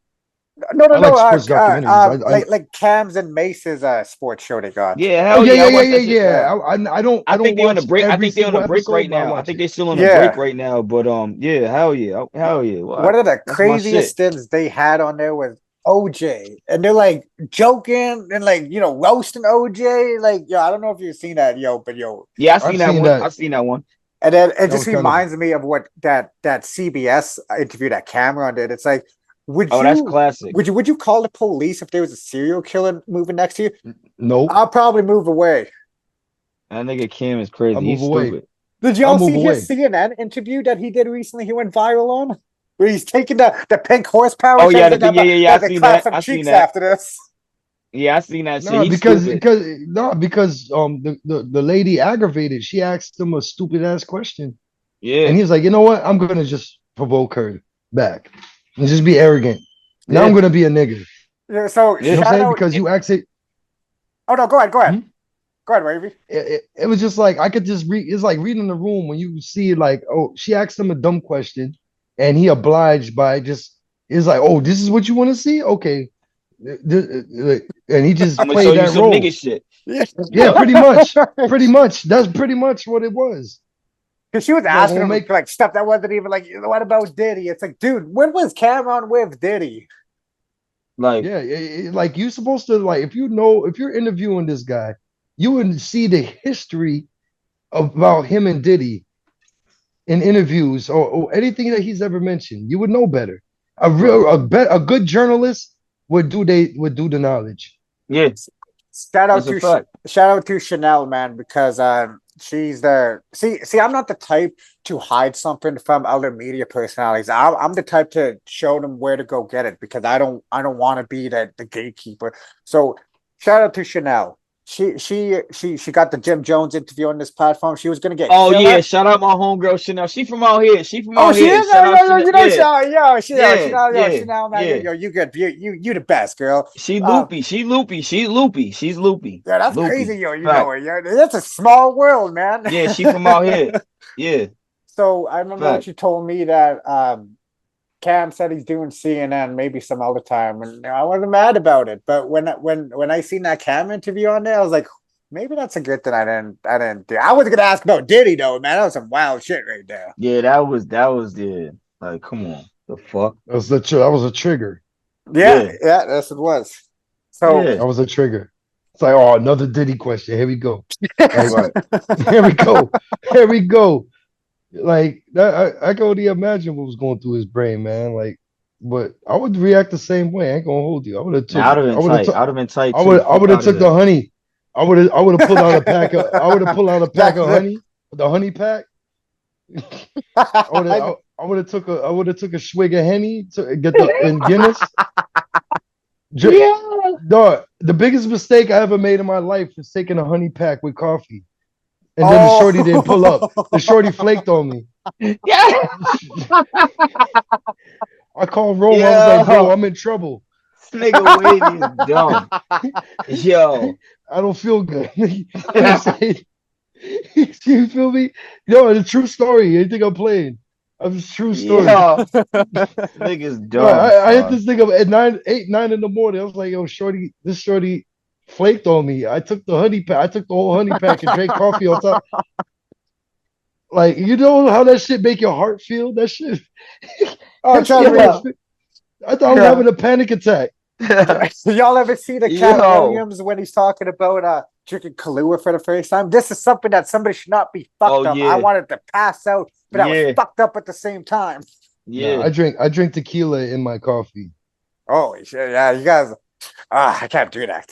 No, no, I no. like sports documentaries. Like Cam's and Mace's sports show they got. Yeah, Oh hell yeah, yeah. yeah, I yeah, watch yeah, that shit. yeah. I I don't think they on the watch break. I every think they on single a break right episode, but I now. I watch think it. they still on a break Yeah. right now. But yeah, hell yeah. Hell yeah. One What? of the That's my craziest shit. things they had on there was OJ, and they're like joking and like roasting OJ. Like yo, I don't know if you've seen that, yo, but yo, Yeah, I I've seen that seen one. that. I seen that one. and then it That just was kind of reminds me of what that CBS interview that Cameron did. It's like, would Oh, that's you classic. would you call the police if there was a serial killer moving next to you? nope. I'll probably move away. That nigga Kim is I'll crazy. move He's away. stupid. Did I'll y'all move see his away. CNN interview that he did recently? He went viral on where he's taking the pink horsepower Oh thing. yeah, He's like, yeah. I they seen clap that. some I seen cheeks that. after this. Yeah, I seen that shit. No, He's stupid. because the lady aggravated. She asked him a stupid ass question, and Yeah, he was like, you know what? I'm gonna just provoke her back and just be arrogant. Now I'm yeah, gonna be a nigga. Yeah, so You know yeah. what I'm shout saying? out. Because you asked it. Oh no, go ahead, Hmm? go ahead, Wavy. It was just like I could just read. It's like reading the room when you see like, oh, she asked him a dumb question, and he obliged by just. It's like, oh, this is what you want to see? Okay, and he just I'm gonna show played you that some role. nigga shit. Yeah, pretty much. Pretty much. That's pretty much what it was. Because she was Like, asking we'll him make like stuff that wasn't even like, what about Diddy? It's like, dude, when was Cameron with Diddy? Like, yeah, like you're supposed to like if you're interviewing this guy, you would see the history about him and Diddy in interviews or anything that he's ever mentioned. You would know better. A good journalist would do the knowledge. yeah, Shout out that's a to fact. Chanel, man, because she's there. See, I'm not the type to hide something from other media personalities. I'm the type to show them where to go get it because I don't want to be the gatekeeper. So shout out to Chanel. she got the Jim Jones interview on this platform. She was gonna get Oh killer. yeah, shout out my homegirl Chanel. She from out here. She from Oh, out she here. is. Shout out Chanel. You know, Yeah, she yeah, now, man. yeah. You good. You the best, girl. She Um, loopy. She loopy. She's loopy. She's loopy. yeah, that's Loopy. crazy, yo. You know Fact. it. Yeah, that's a small world, man. Yeah, she from out here. Yeah. So I remember when Fact. she told me that Cam said he's doing CNN maybe some other time, and I wasn't mad about it. But when I seen that Cam interview on there, I was like, maybe that's a good thing I didn't do. I was gonna ask about Diddy though, man. That was some wild shit right there. Yeah, that was the like come on. The fuck? That was a trigger. Yeah, Yeah. yeah, that's what it was. So Yeah. That was a trigger. It's like, oh, another Diddy question. Here we go. Like, Right. here we go. Here we go. Like that, I can only imagine what was going through his brain, man. Like, but I would react the same way. I ain't gonna hold you. I would have took. Now I'd have I been would have. tight. I'd have been tight I too. would. I Fuck would have out of took the here. honey. I would have. I would have pulled out a pack of. I would have pulled out a pack of honey. The honey pack. I would have. I would have took a. I would have took a swig of henny to get the in Guinness. Yeah. Dog, the biggest mistake I ever made in my life was taking a honey pack with coffee. And then the shorty didn't pull up. The shorty flaked on me. Yeah. I called Rome. I was like, bro, Yo. I'm in trouble. This nigga Wavy is dumb. Yo. I don't feel good. I'm saying, you feel me? Yo, it's a true story. You think I'm playing? I'm a true story. Yo. This nigga's Yo, dumb. I hit this nigga at 9 in the morning. I was like, yo, shorty, this shorty flaked on me. I took the honey pack. I took the whole honey pack and drank coffee on top. Like, you know how that shit make your heart feel? That shit. Oh, that trust shit me. I thought I was having a panic attack. Y'all ever see the Cat Yo. Williams when he's talking about drinking Kahlua for the first time? This is something that somebody should not be fucked Oh, up. yeah. I wanted to pass out, but I Yeah. was fucked up at the same time. Yeah. Nah, I drink tequila in my coffee. Holy shit! Yeah, you guys. I can't do that.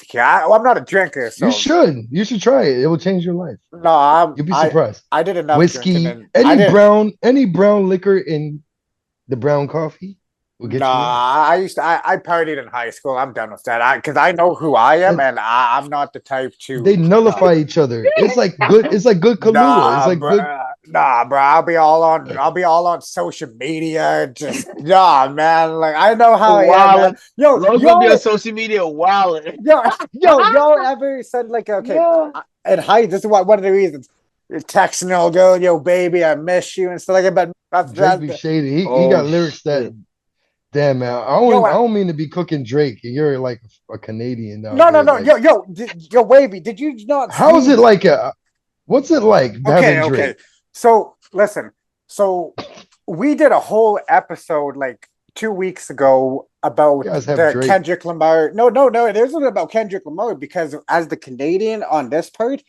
I'm not a drinker, so You should. You should try it. It will change your life. no. You'll be surprised. I did enough Whiskey, drinking. And I didn't, any brown liquor in the brown coffee will get I used to. I partied in high school. I'm done with that. Because I know who I am, and I'm not the type to. you. They nullify each other. It's like good. It's like good Kahlua. It's like good. Nah, bro. I'll be all on social media. Just man. Like I know how I am. Man. Yo, Look up your social media wallet. y'all ever said like okay? Yeah. And this is one of the reasons. You're texting old girl, yo, baby, I miss you and stuff like that. But Drake be shady. He got lyrics that. Damn man, I don't mean to be cooking Drake. You're like a Canadian now. No. Like, Yo, Wavy, did you not? How is it like? What's it like having Drake? Okay. So listen. So we did a whole episode like 2 weeks ago about You guys have the Drake. Kendrick Lamar. No. There's one about Kendrick Lamar because as the Canadian on this part,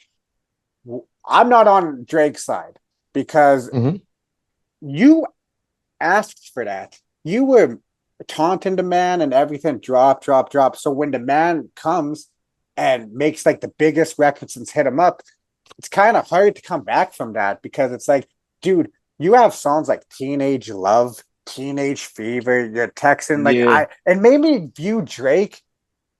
I'm not on Drake's side because Mhm. you asked for that. You were taunting the man and everything, drop. So when the man comes and makes like the biggest record since Hit 'Em Up, it's kind of hard to come back from that because it's like, dude, you have songs like Teenage Love, Teenage Fever, you're texting like Yeah. it made me view Drake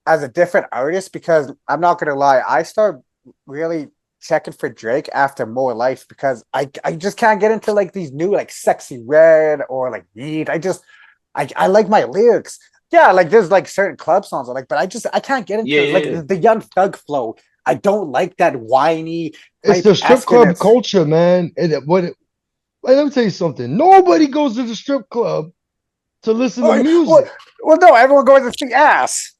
as a different artist because I'm not gonna lie, I start really checking for Drake after More Life because I just can't get into like these new like Sexy Red or like Yeet. I like my lyrics. Yeah, like there's like certain club songs I like, but I can't get into like the Young Thug flow. I don't like that whiny. It's the strip club culture, man. Like, let me tell you something. Nobody goes to the strip club to listen to music. Well, no, everyone goes to see ass.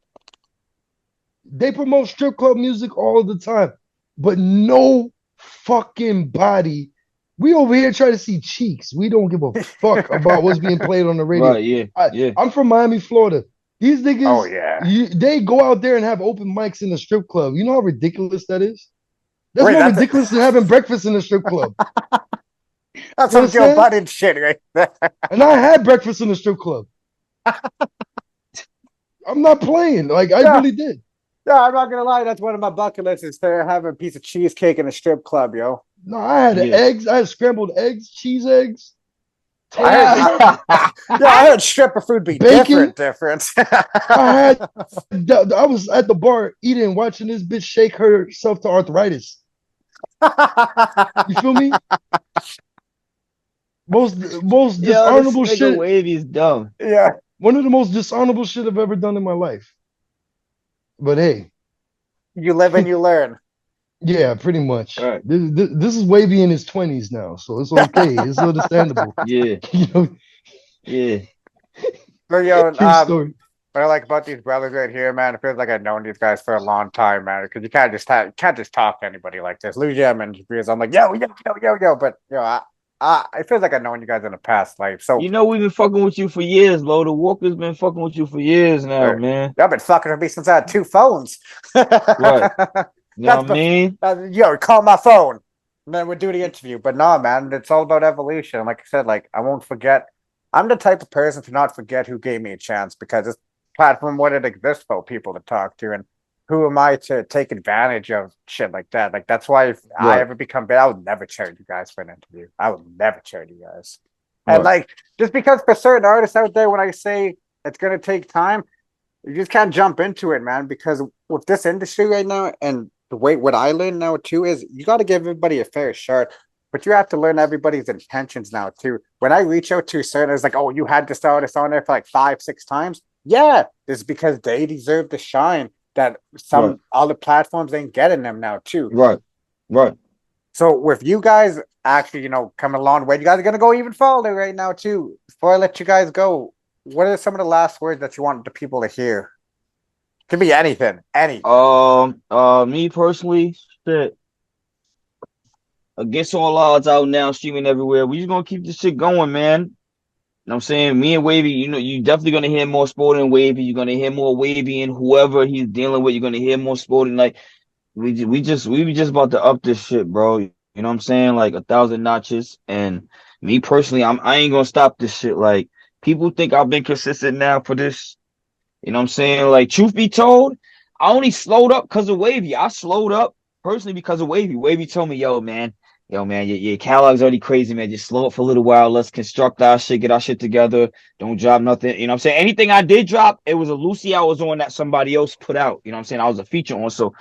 They promote strip club music all the time, but no fucking body. We over here try to see cheeks. We don't give a fuck about what's being played on the radio. Right, yeah. I'm from Miami, Florida. These niggas, Oh yeah, they go out there and have open mics in the strip club. You know how ridiculous that is? That's Wait, more that's ridiculous than having breakfast in the strip club. that's some Joe Budden shit right there. And I had breakfast in the strip club. I'm not playing. Like, I really did. Yeah, I'm not gonna lie. That's one of my bucket lists is to have a piece of cheesecake in a strip club, yo. No, I had eggs. I had scrambled eggs, cheese eggs, I heard stripper food be Bacon? different. I was at the bar eating, watching this bitch shake herself to arthritis. You feel me? Most dishonorable this nigga shit. Wavy is dumb. Yeah. One of the most dishonorable shit I've ever done in my life. But hey, you live and you learn. Yeah, pretty much. Right. This is Wavy in his 20s now, so it's okay. It's understandable. Yeah. You know, Yeah. But yo, true story. what I like about these brothers right here, man, it feels like I've known these guys for a long time, man. Because you can't just talk to anybody like this. Lose your because I'm like, yo. But it feels like I've known you guys in a past life. So we've been fucking with you for years, Lo. The Walker's been fucking with you for years now, man. Y'all been fucking with me since I had 2 phones. Right. You know what I mean? Yo, call my phone. And then we'll do the interview. But no, man, it's all about evolution. Like I said, I won't forget. I'm the type of person to not forget who gave me a chance, because this platform, what it exists for people to talk to, and who am I to take advantage of shit like that? Like, that's why if I ever become big, I would never charge you guys for an interview. I would never charge you guys. And just because for certain artists out there, when I say it's gonna take time, you just can't jump into it, man. Because with this industry right now, and the way what I learn now too is you got to give everybody a fair shot, but you have to learn everybody's intentions now too. When I reach out to certain, it's like, oh, you had this artist on there for like 5-6 times. Yeah, it's because they deserve the shine that some other platforms ain't getting them now too. Right. So with you guys actually, coming along the way, you guys are gonna go even further right now too. Before I let you guys go, what are some of the last words that you want the people to hear? Could be anything. Me personally, shit. Against all odds, out now, streaming everywhere. We just gonna keep this shit going, man. You know what I'm saying? Me and Wavy, you definitely gonna hear more Spoda and Wavy. You're gonna hear more Wavy and whoever he's dealing with. You're gonna hear more Spoda. Like we just about to up this shit, bro. You know what I'm saying? Like 1,000 notches. And me personally, I ain't gonna stop this shit. Like, people think I've been consistent now for this. You know what I'm saying? Like, truth be told, I only slowed up because of Wavy. I slowed up personally because of Wavy. Wavy told me, yo, man, your catalog's already crazy, man. Just slow up for a little while. Let's construct our shit, get our shit together. Don't drop nothing. You know what I'm saying? Anything I did drop, it was a Lucy I was on that somebody else put out. You know what I'm saying? I was a feature on. So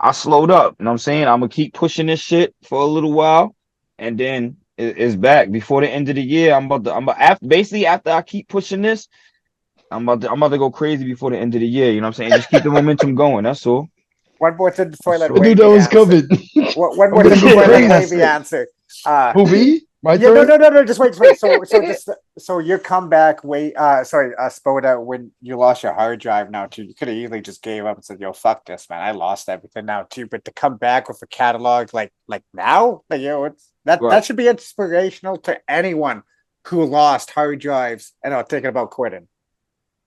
I slowed up. You know what I'm saying? I'm going to keep pushing this shit for a little while. And then it's back. Before the end of the year, after I keep pushing this, I'm about to go crazy before the end of the year. You know what I'm saying? Just keep the momentum going. That's all. One more thing before I let Wavy that was covered. One more thing before I let Wavy answer. Who, me? My turn? No. Just wait. So your comeback, Spoda, when you lost your hard drive now too, you could have easily just gave up and said, "Yo, fuck this, man. I lost everything now too." But to come back with a catalog like now, that should be inspirational to anyone who lost hard drives and are thinking about quitting.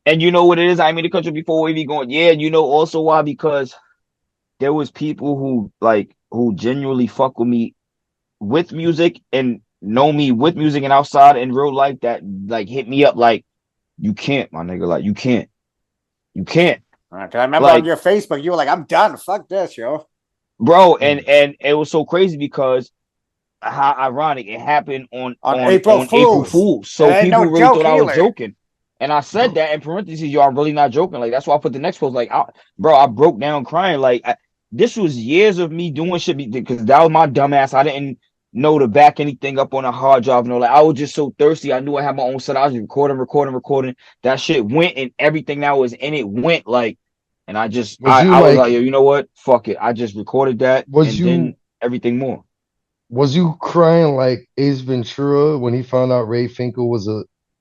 And you know what it is? I mean, the country before Wavy going, yeah, you know also why? Because there was people who genuinely fuck with me with music and know me with music and outside in real life that hit me up like, you can't, my nigga, like you can't. I remember on your Facebook, you were like, I'm done. Fuck this, yo. Bro, and it was so crazy because how ironic it happened on April Fool's. So people really thought I was joking. And I said that in parentheses, yo, I'm really not joking. Like, that's why I put the next post. Like, I broke down crying. Like, this was years of me doing shit because that was my dumb ass. I didn't know to back anything up on a hard drive. Like, I was just so thirsty. I knew I had my own set. I was recording. That shit went, and everything that was in it went. Like, and I was like, yo, you know what? Fuck it. I just recorded that. Then everything more. Was you crying like Ace Ventura when he found out Ray Finkel was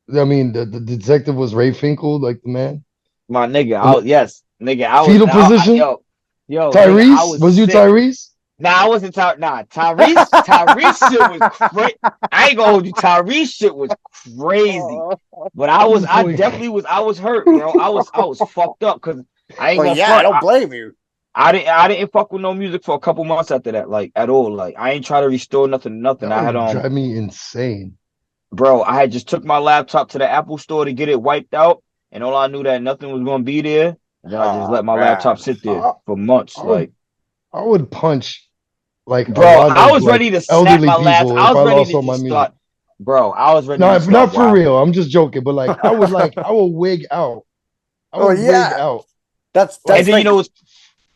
the detective was Ray Finkel, like the man? My nigga, I was fetal position. Yo, Tyrese, nigga, was you Tyrese? Nah, I wasn't Tyrese. Nah, Tyrese shit was crazy. I ain't gonna hold you. Tyrese shit was crazy, but I was hurt, bro. I was fucked up because I ain't gonna. I don't blame you. I didn't fuck with no music for a couple months after that, like at all. Like I ain't try to restore nothing. That I had drive me insane. Bro, I had just took my laptop to the Apple store to get it wiped out, and all I knew that nothing was gonna be there. And then I just let my laptop sit there for months. I would punch bro. I was ready to snap my laptop. I was ready to start. bro, I was ready No, to start not for wilding. real. I'm just joking, but like I would wig out. I Oh would wig yeah, out. that's And then like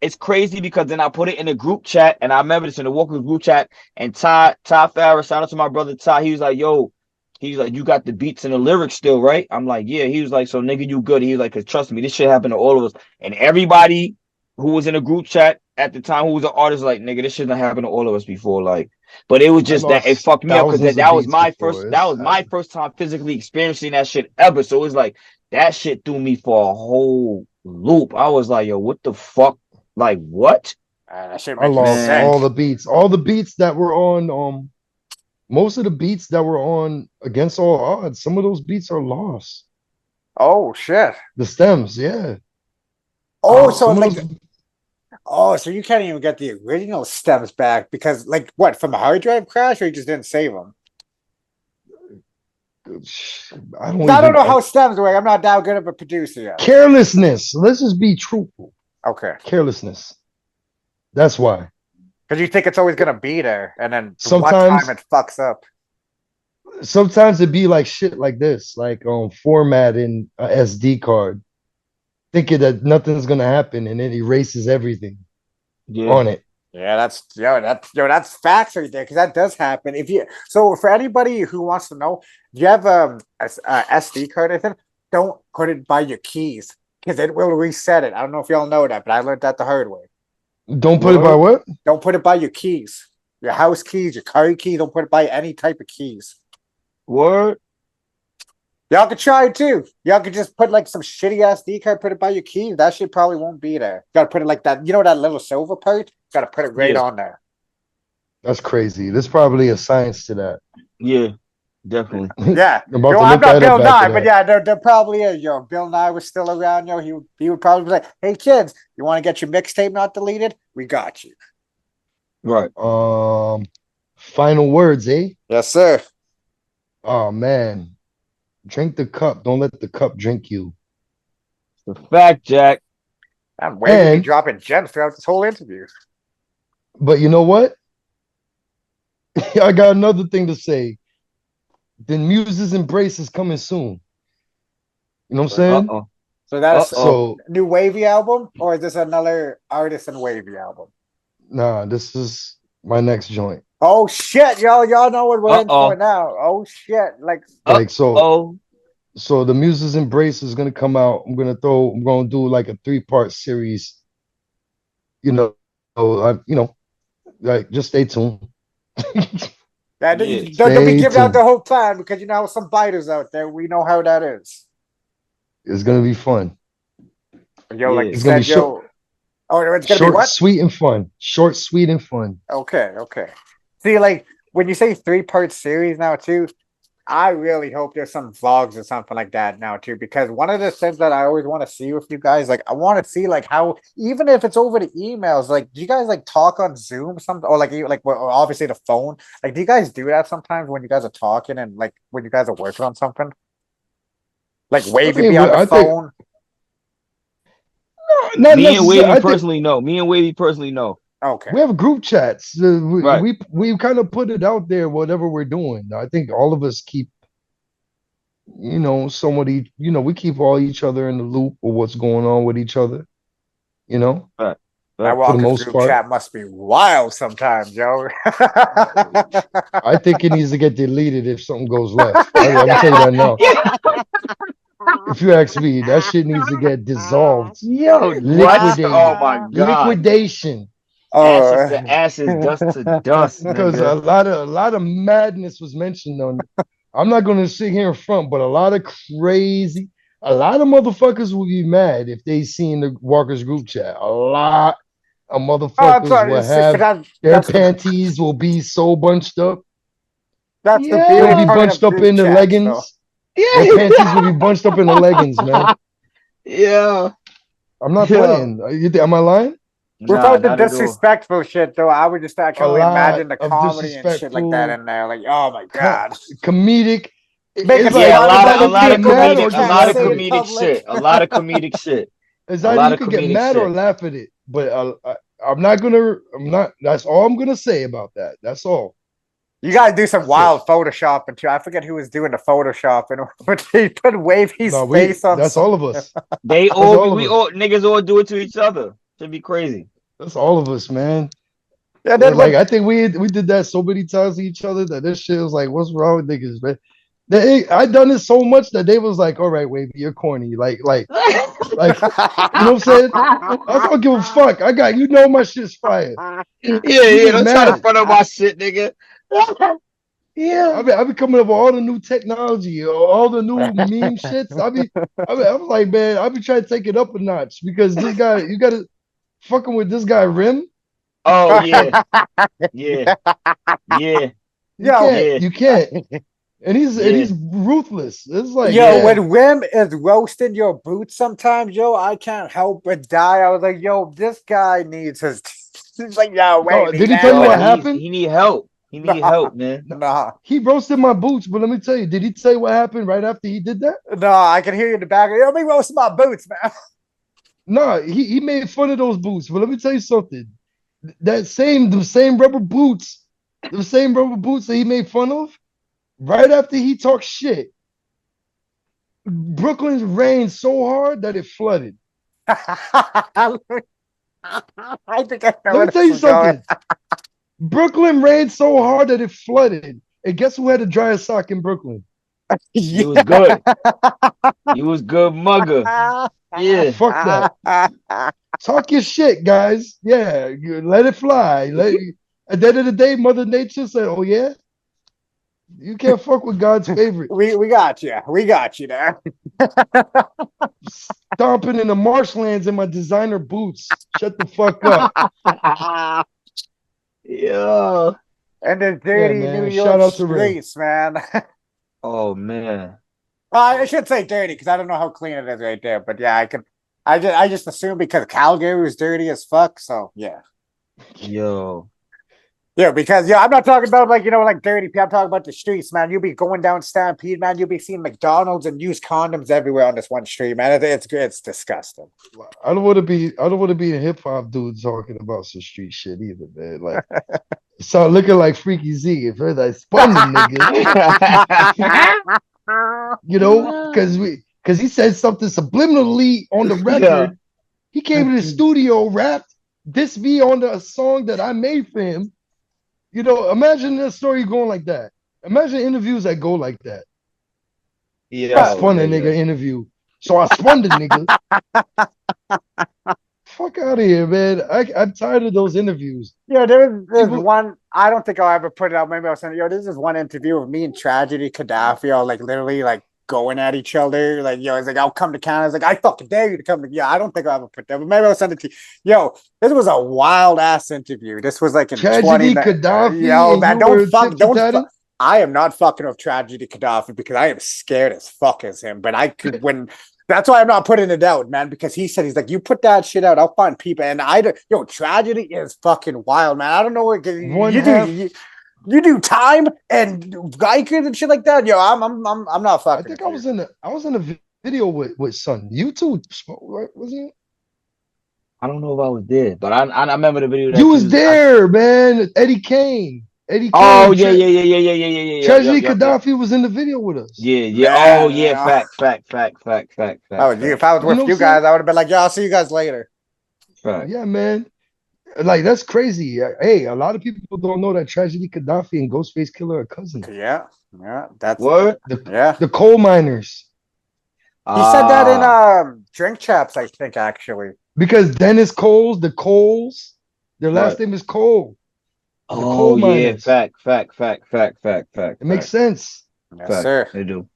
it's crazy because then I put it in a group chat, and I remember this in the Walker's group chat. And Ty Farris, shout out to my brother Ty. He was like, "Yo," he's like, "You got the beats and the lyrics still, right?" I'm like, "Yeah." He was like, "So nigga, you good?" He was like, "Cause trust me, this shit happened to all of us." And everybody who was in a group chat at the time, who was an artist, like, "Nigga, this shit done happened to all of us before." Like, but it was I just that it lost fucked me up because thousands of that was beats my before. first that It's was my first time physically experiencing that shit ever. So it was like that shit threw me for a whole loop. I was like, "Yo, what the fuck?" Like what? that shit I make you lost Man, all sick. the beats. All the beats that were on most of the beats that were on Against All Odds, some of those beats are lost. Oh shit. The stems, yeah. Oh, oh, so Some of like, those oh, so you can't even get the original stems back because, like, what, from a hard drive crash, or you just didn't save them? I 'Cause don't I don't even know how stems work. I'm not that good of a producer yet. carelessness. Let's just be truthful. Okay, Carelessness. That's why. because you think it's always gonna be there, and then one time Sometimes it fucks up. sometimes it be like shit like this, like formatting a SD card, thinking that nothing's gonna happen and it erases everything yeah. on it. Yeah, that's facts right there because that does happen. If you so for anybody who wants to know, if you have a SD card, I think don't put it by your keys because it will reset it. I don't know if y'all know that, but I learned that the hard way. Don't put it by Word, what? Don't put it by your keys, your house keys, your car key. Don't put it by any type of keys. word. Y'all could try it too. Y'all could just put like some shitty SD card, put it by your keys. That shit probably won't be there. Gotta put it like that. You know that little silver part? Gotta put it right Yeah, on there. That's crazy. There's probably a science to that. yeah, definitely. Yeah. I'm about Yo, to I'm look not that Bill up after Nye, but that. yeah, there probably is. Yo, Bill Nye was still around. Yo, he would probably be like, "Hey kids, you want to get your mixtape not deleted? We got you." Right. Final words, eh? Yes, sir. Oh man. Drink the cup. Don't let the cup drink you. The fact, Jack. I'm Wavy be And dropping gems throughout this whole interview. but you know what? I got another thing to say. The Muses Embrace is coming soon. You know what I'm Uh saying? oh. So Uh that's oh. So new Wavy album, or is this another artist and Wavy album? nah, this is my next joint. Oh shit, y'all know what we're Uh in for oh. now. Oh shit, like Uh Like so oh. so the Muses Embrace is gonna come out. I'm gonna do like a 3-part series, you know. Like just stay tuned. yeah, Yeah. don't be Stay giving out tuned. the whole plan because you know some biters out there. We know how that is. It's gonna be fun. Yo, like you Yeah. It's gonna be said, yo, oh, it's gonna be short, what? sweet, and fun. Short, sweet, and fun. Okay, okay. See, like when you say 3-part series now too, I really hope there's some vlogs or something like that now too, because one of the things that I always want to see with you guys, like I want to see like how even if it's over the emails, like do you guys like talk on Zoom or something, or well, obviously the phone? Like, do you guys do that sometimes when you guys are talking and like when you guys are working on something? Like I Wavy mean, be on the I think phone. not Me and necessarily. Wavy I think personally know. Me and Wavy personally know. Okay. we have group chats. Right. We kind of put it out there, whatever we're doing. I think all of us keep, somebody, we keep all each other in the loop of what's going on with each other, you know, Right. That Right. for the Walker's most group part. chat must be wild sometimes, yo. I think it needs to get deleted if something goes left. I'm gonna tell you that now. If you ask me, that shit needs to get dissolved, Yo, what? Oh liquidated, my God. liquidation. Ashes Oh, to ashes, dust to dust, Because a nigga. lot of madness was mentioned on. I'm not going to sit here in front, but a lot of motherfuckers will be mad if they seen the Walker's group chat. A lot of oh, I'm motherfuckers sorry. will have their That's panties will be so bunched up. the They'll beauty be Yeah. part bunched of up group in the chats, though. leggings. Their panties will Yeah. be bunched up in the leggings, man. Yeah. I'm not Yeah. playing. Am I lying? Nah, Without the not at all. disrespectful shit, though, I can A only lot imagine the of comedy and shit like that disrespectful, in there. Like, oh my co- god, comedic. making It's Yeah, like fun it's about a either the you lot get of people in mad comedic, group or a you chat lot of laugh say at in it. comedic public. shit. A lot of comedic shit. It's A either lot you of could get comedic mad or shit. laugh at it. But I'm not gonna. I'm not. That's all I'm gonna say about that. That's all. You gotta do some That's wild Photoshop too. I forget who was doing the Photoshop, and but he put Wavy's No, face on. that's all of us. They That's all all of we us. all niggas all do it to each other. Should be crazy. That's all of us, man. And then Like when I think we did that so many times to each other that this shit was like, what's wrong with niggas, man? I done it so much that they was like, all right, Wavy, you're corny. Like, you know what I'm saying? I don't give a fuck. My shit's fire. Yeah, You yeah. get Don't try to mad. front of my shit, nigga. Yeah. I be coming up with all the new technology, all the new meme shits. I'm like, man, I be trying to take it up a notch because this guy, you gotta fucking with this guy Rim. Oh yeah, yeah, yeah, yo, yeah, You can't, and yeah, he's ruthless. It's like, yo, yeah. man, when Wim is roasting your boots, sometimes, yo, I can't help but die. I was like, yo, this guy needs his. He's like, yo, no, Wavy, did he tell you Yo, what man. happened? he need help. He need Nah, help, man. No, nah, he roasted my boots, but let me tell you, did he tell you what happened right after he did that? nah. I can hear you in the back. Yo, me roasting my boots, man. No, he made fun of those boots. But let me tell you something. The same rubber boots that he made fun of, right after he talked shit, Brooklyn rained so hard that it flooded. I think I know Let where me tell this you is going. something. Brooklyn rained so hard that it flooded. And guess who had the driest sock in Brooklyn? You Yeah. was good. You was good, mugger. Yeah. Fuck that. Talk your shit, guys. Yeah, let it fly. At the end of the day, Mother Nature said, "Oh yeah, you can't fuck with God's favorite." We got you. We got you there. Stomping in the marshlands in my designer boots. Shut the fuck up. Yeah. And the Yeah, dirty New man. York Shout out to Rim. streets, man. Oh man. I should say dirty because I don't know how clean it is right there. But yeah, I can. I just assume because Calgary was dirty as fuck. So yeah. Yo. Yeah, because I'm not talking about like like dirty people. I'm talking about the streets, man. You'll be going down Stampede, man. You'll be seeing McDonald's and used condoms everywhere on this one street, man. It's disgusting. I don't want to be a hip hop dude talking about some street shit either, man. Like, start looking like Freaky Z. If I spun the nigga, because he said something subliminally on the Yeah. record. He came to the studio, rapped this me on the song that I made for him. Imagine that story going like that. Imagine interviews that go like that. I Yo, spun a nigga interview. So I spun the nigga. Fuck out of here, man. I'm tired of those interviews. There's People, one. I don't think I'll ever put it out. Maybe I'll send it. This is one interview of me and Tragedy Gaddafi all like literally like going at each other. Like, it's like, I'll come to Canada. It's like, I fucking dare you to come to. Yeah, I don't think I'll ever put that, but maybe I'll send it to you. This was a wild ass interview. This was like in Tragedy 20. Gaddafi, Man, and you were don't tic-tac-ing? I am not fucking with Tragedy Gaddafi because I am scared as fuck as him. But I could when. That's why I'm not putting it out, man, because he said, he's like, you put that shit out, I'll find people. And Tragedy is fucking wild, man. I don't know what you do time and Geiger and shit like that. I'm not fucking. I think I was in a video with Son. You two spoke, right? Wasn't it? I don't know if I was there, but I remember the video that You was there, man. Eddie Kane. Oh yeah. Tragedy Gaddafi was in the video with us. Yeah. Man, Oh yeah. Fact. If I was with you guys, I would have been like, I'll see you guys later. Fact. Yeah, man. Like, that's crazy. Hey, a lot of people don't know that Tragedy Gaddafi and Ghostface Killer are cousins. Yeah. That's what? The coal miners. He said that in Drink Chaps, I think, actually. Because Dennis Coles, the Coles, their last name is Cole. Oh yeah, fact. It makes sense. Yes, sir. They do.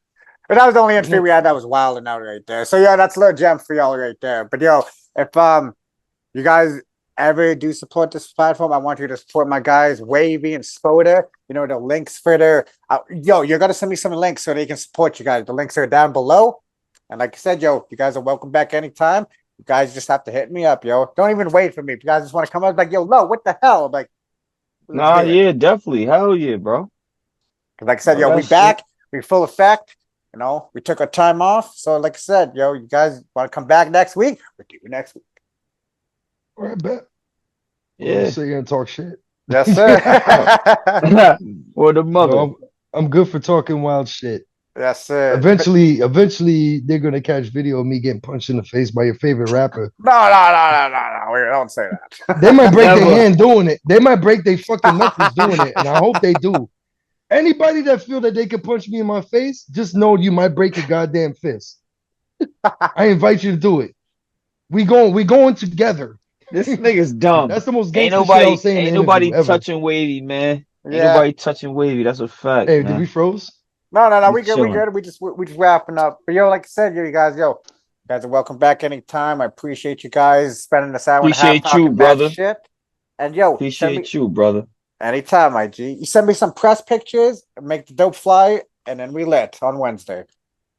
But that was the only interview we had that was wild and out right there. So that's a little gem for y'all right there. But if you guys ever do support this platform, I want you to support my guys Wavy and Spoda. The links for their you're gonna send me some links so they can support you guys. The links are down below. And like I said, you guys are welcome back anytime. You guys just have to hit me up, Don't even wait for me. If you guys just want to come up, like, no, what the hell? I'm like, nah, yeah, definitely. Hell yeah, bro. Like I said, we back. We full effect. We took our time off. So like I said, you guys want to come back next week? We'll do it next week. All right, bet. Yeah. So you're gonna talk shit. Yes, sir. Or the mother. No, I'm good for talking wild shit. Yes, sir. Eventually, they're gonna catch video of me getting punched in the face by your favorite rapper. No. We don't say that. They might break their Never. hand doing it. They might break their fucking knuckles doing it, and I hope they do. Anybody that feel that they can punch me in my face, just know you might break your goddamn fist. I invite you to do it. We going together. This nigga's dumb. That's the most Ain't gangster shit I'll say in ain't the interview nobody ever. touching Wavy, man. Ain't Yeah. nobody touching Wavy. That's a fact. Hey, man. did we froze? No. We We good. chilling. We just wrapping up. But yo, like I said, you guys are welcome back anytime. I appreciate you guys spending this hour and a half Appreciate you, talking brother. that shit. And yo, Appreciate you, brother. anytime, my G. You send me some press pictures, make the dope fly, and then we lit on Wednesday.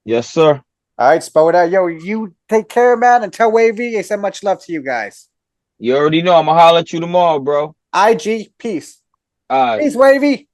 Yes, sir. All right, Spoda. Yo, you take care, man, and tell Wavy I send much love to you guys. You already know. I'm gonna holler at you tomorrow, bro. IG, peace. All right. Peace, Wavy.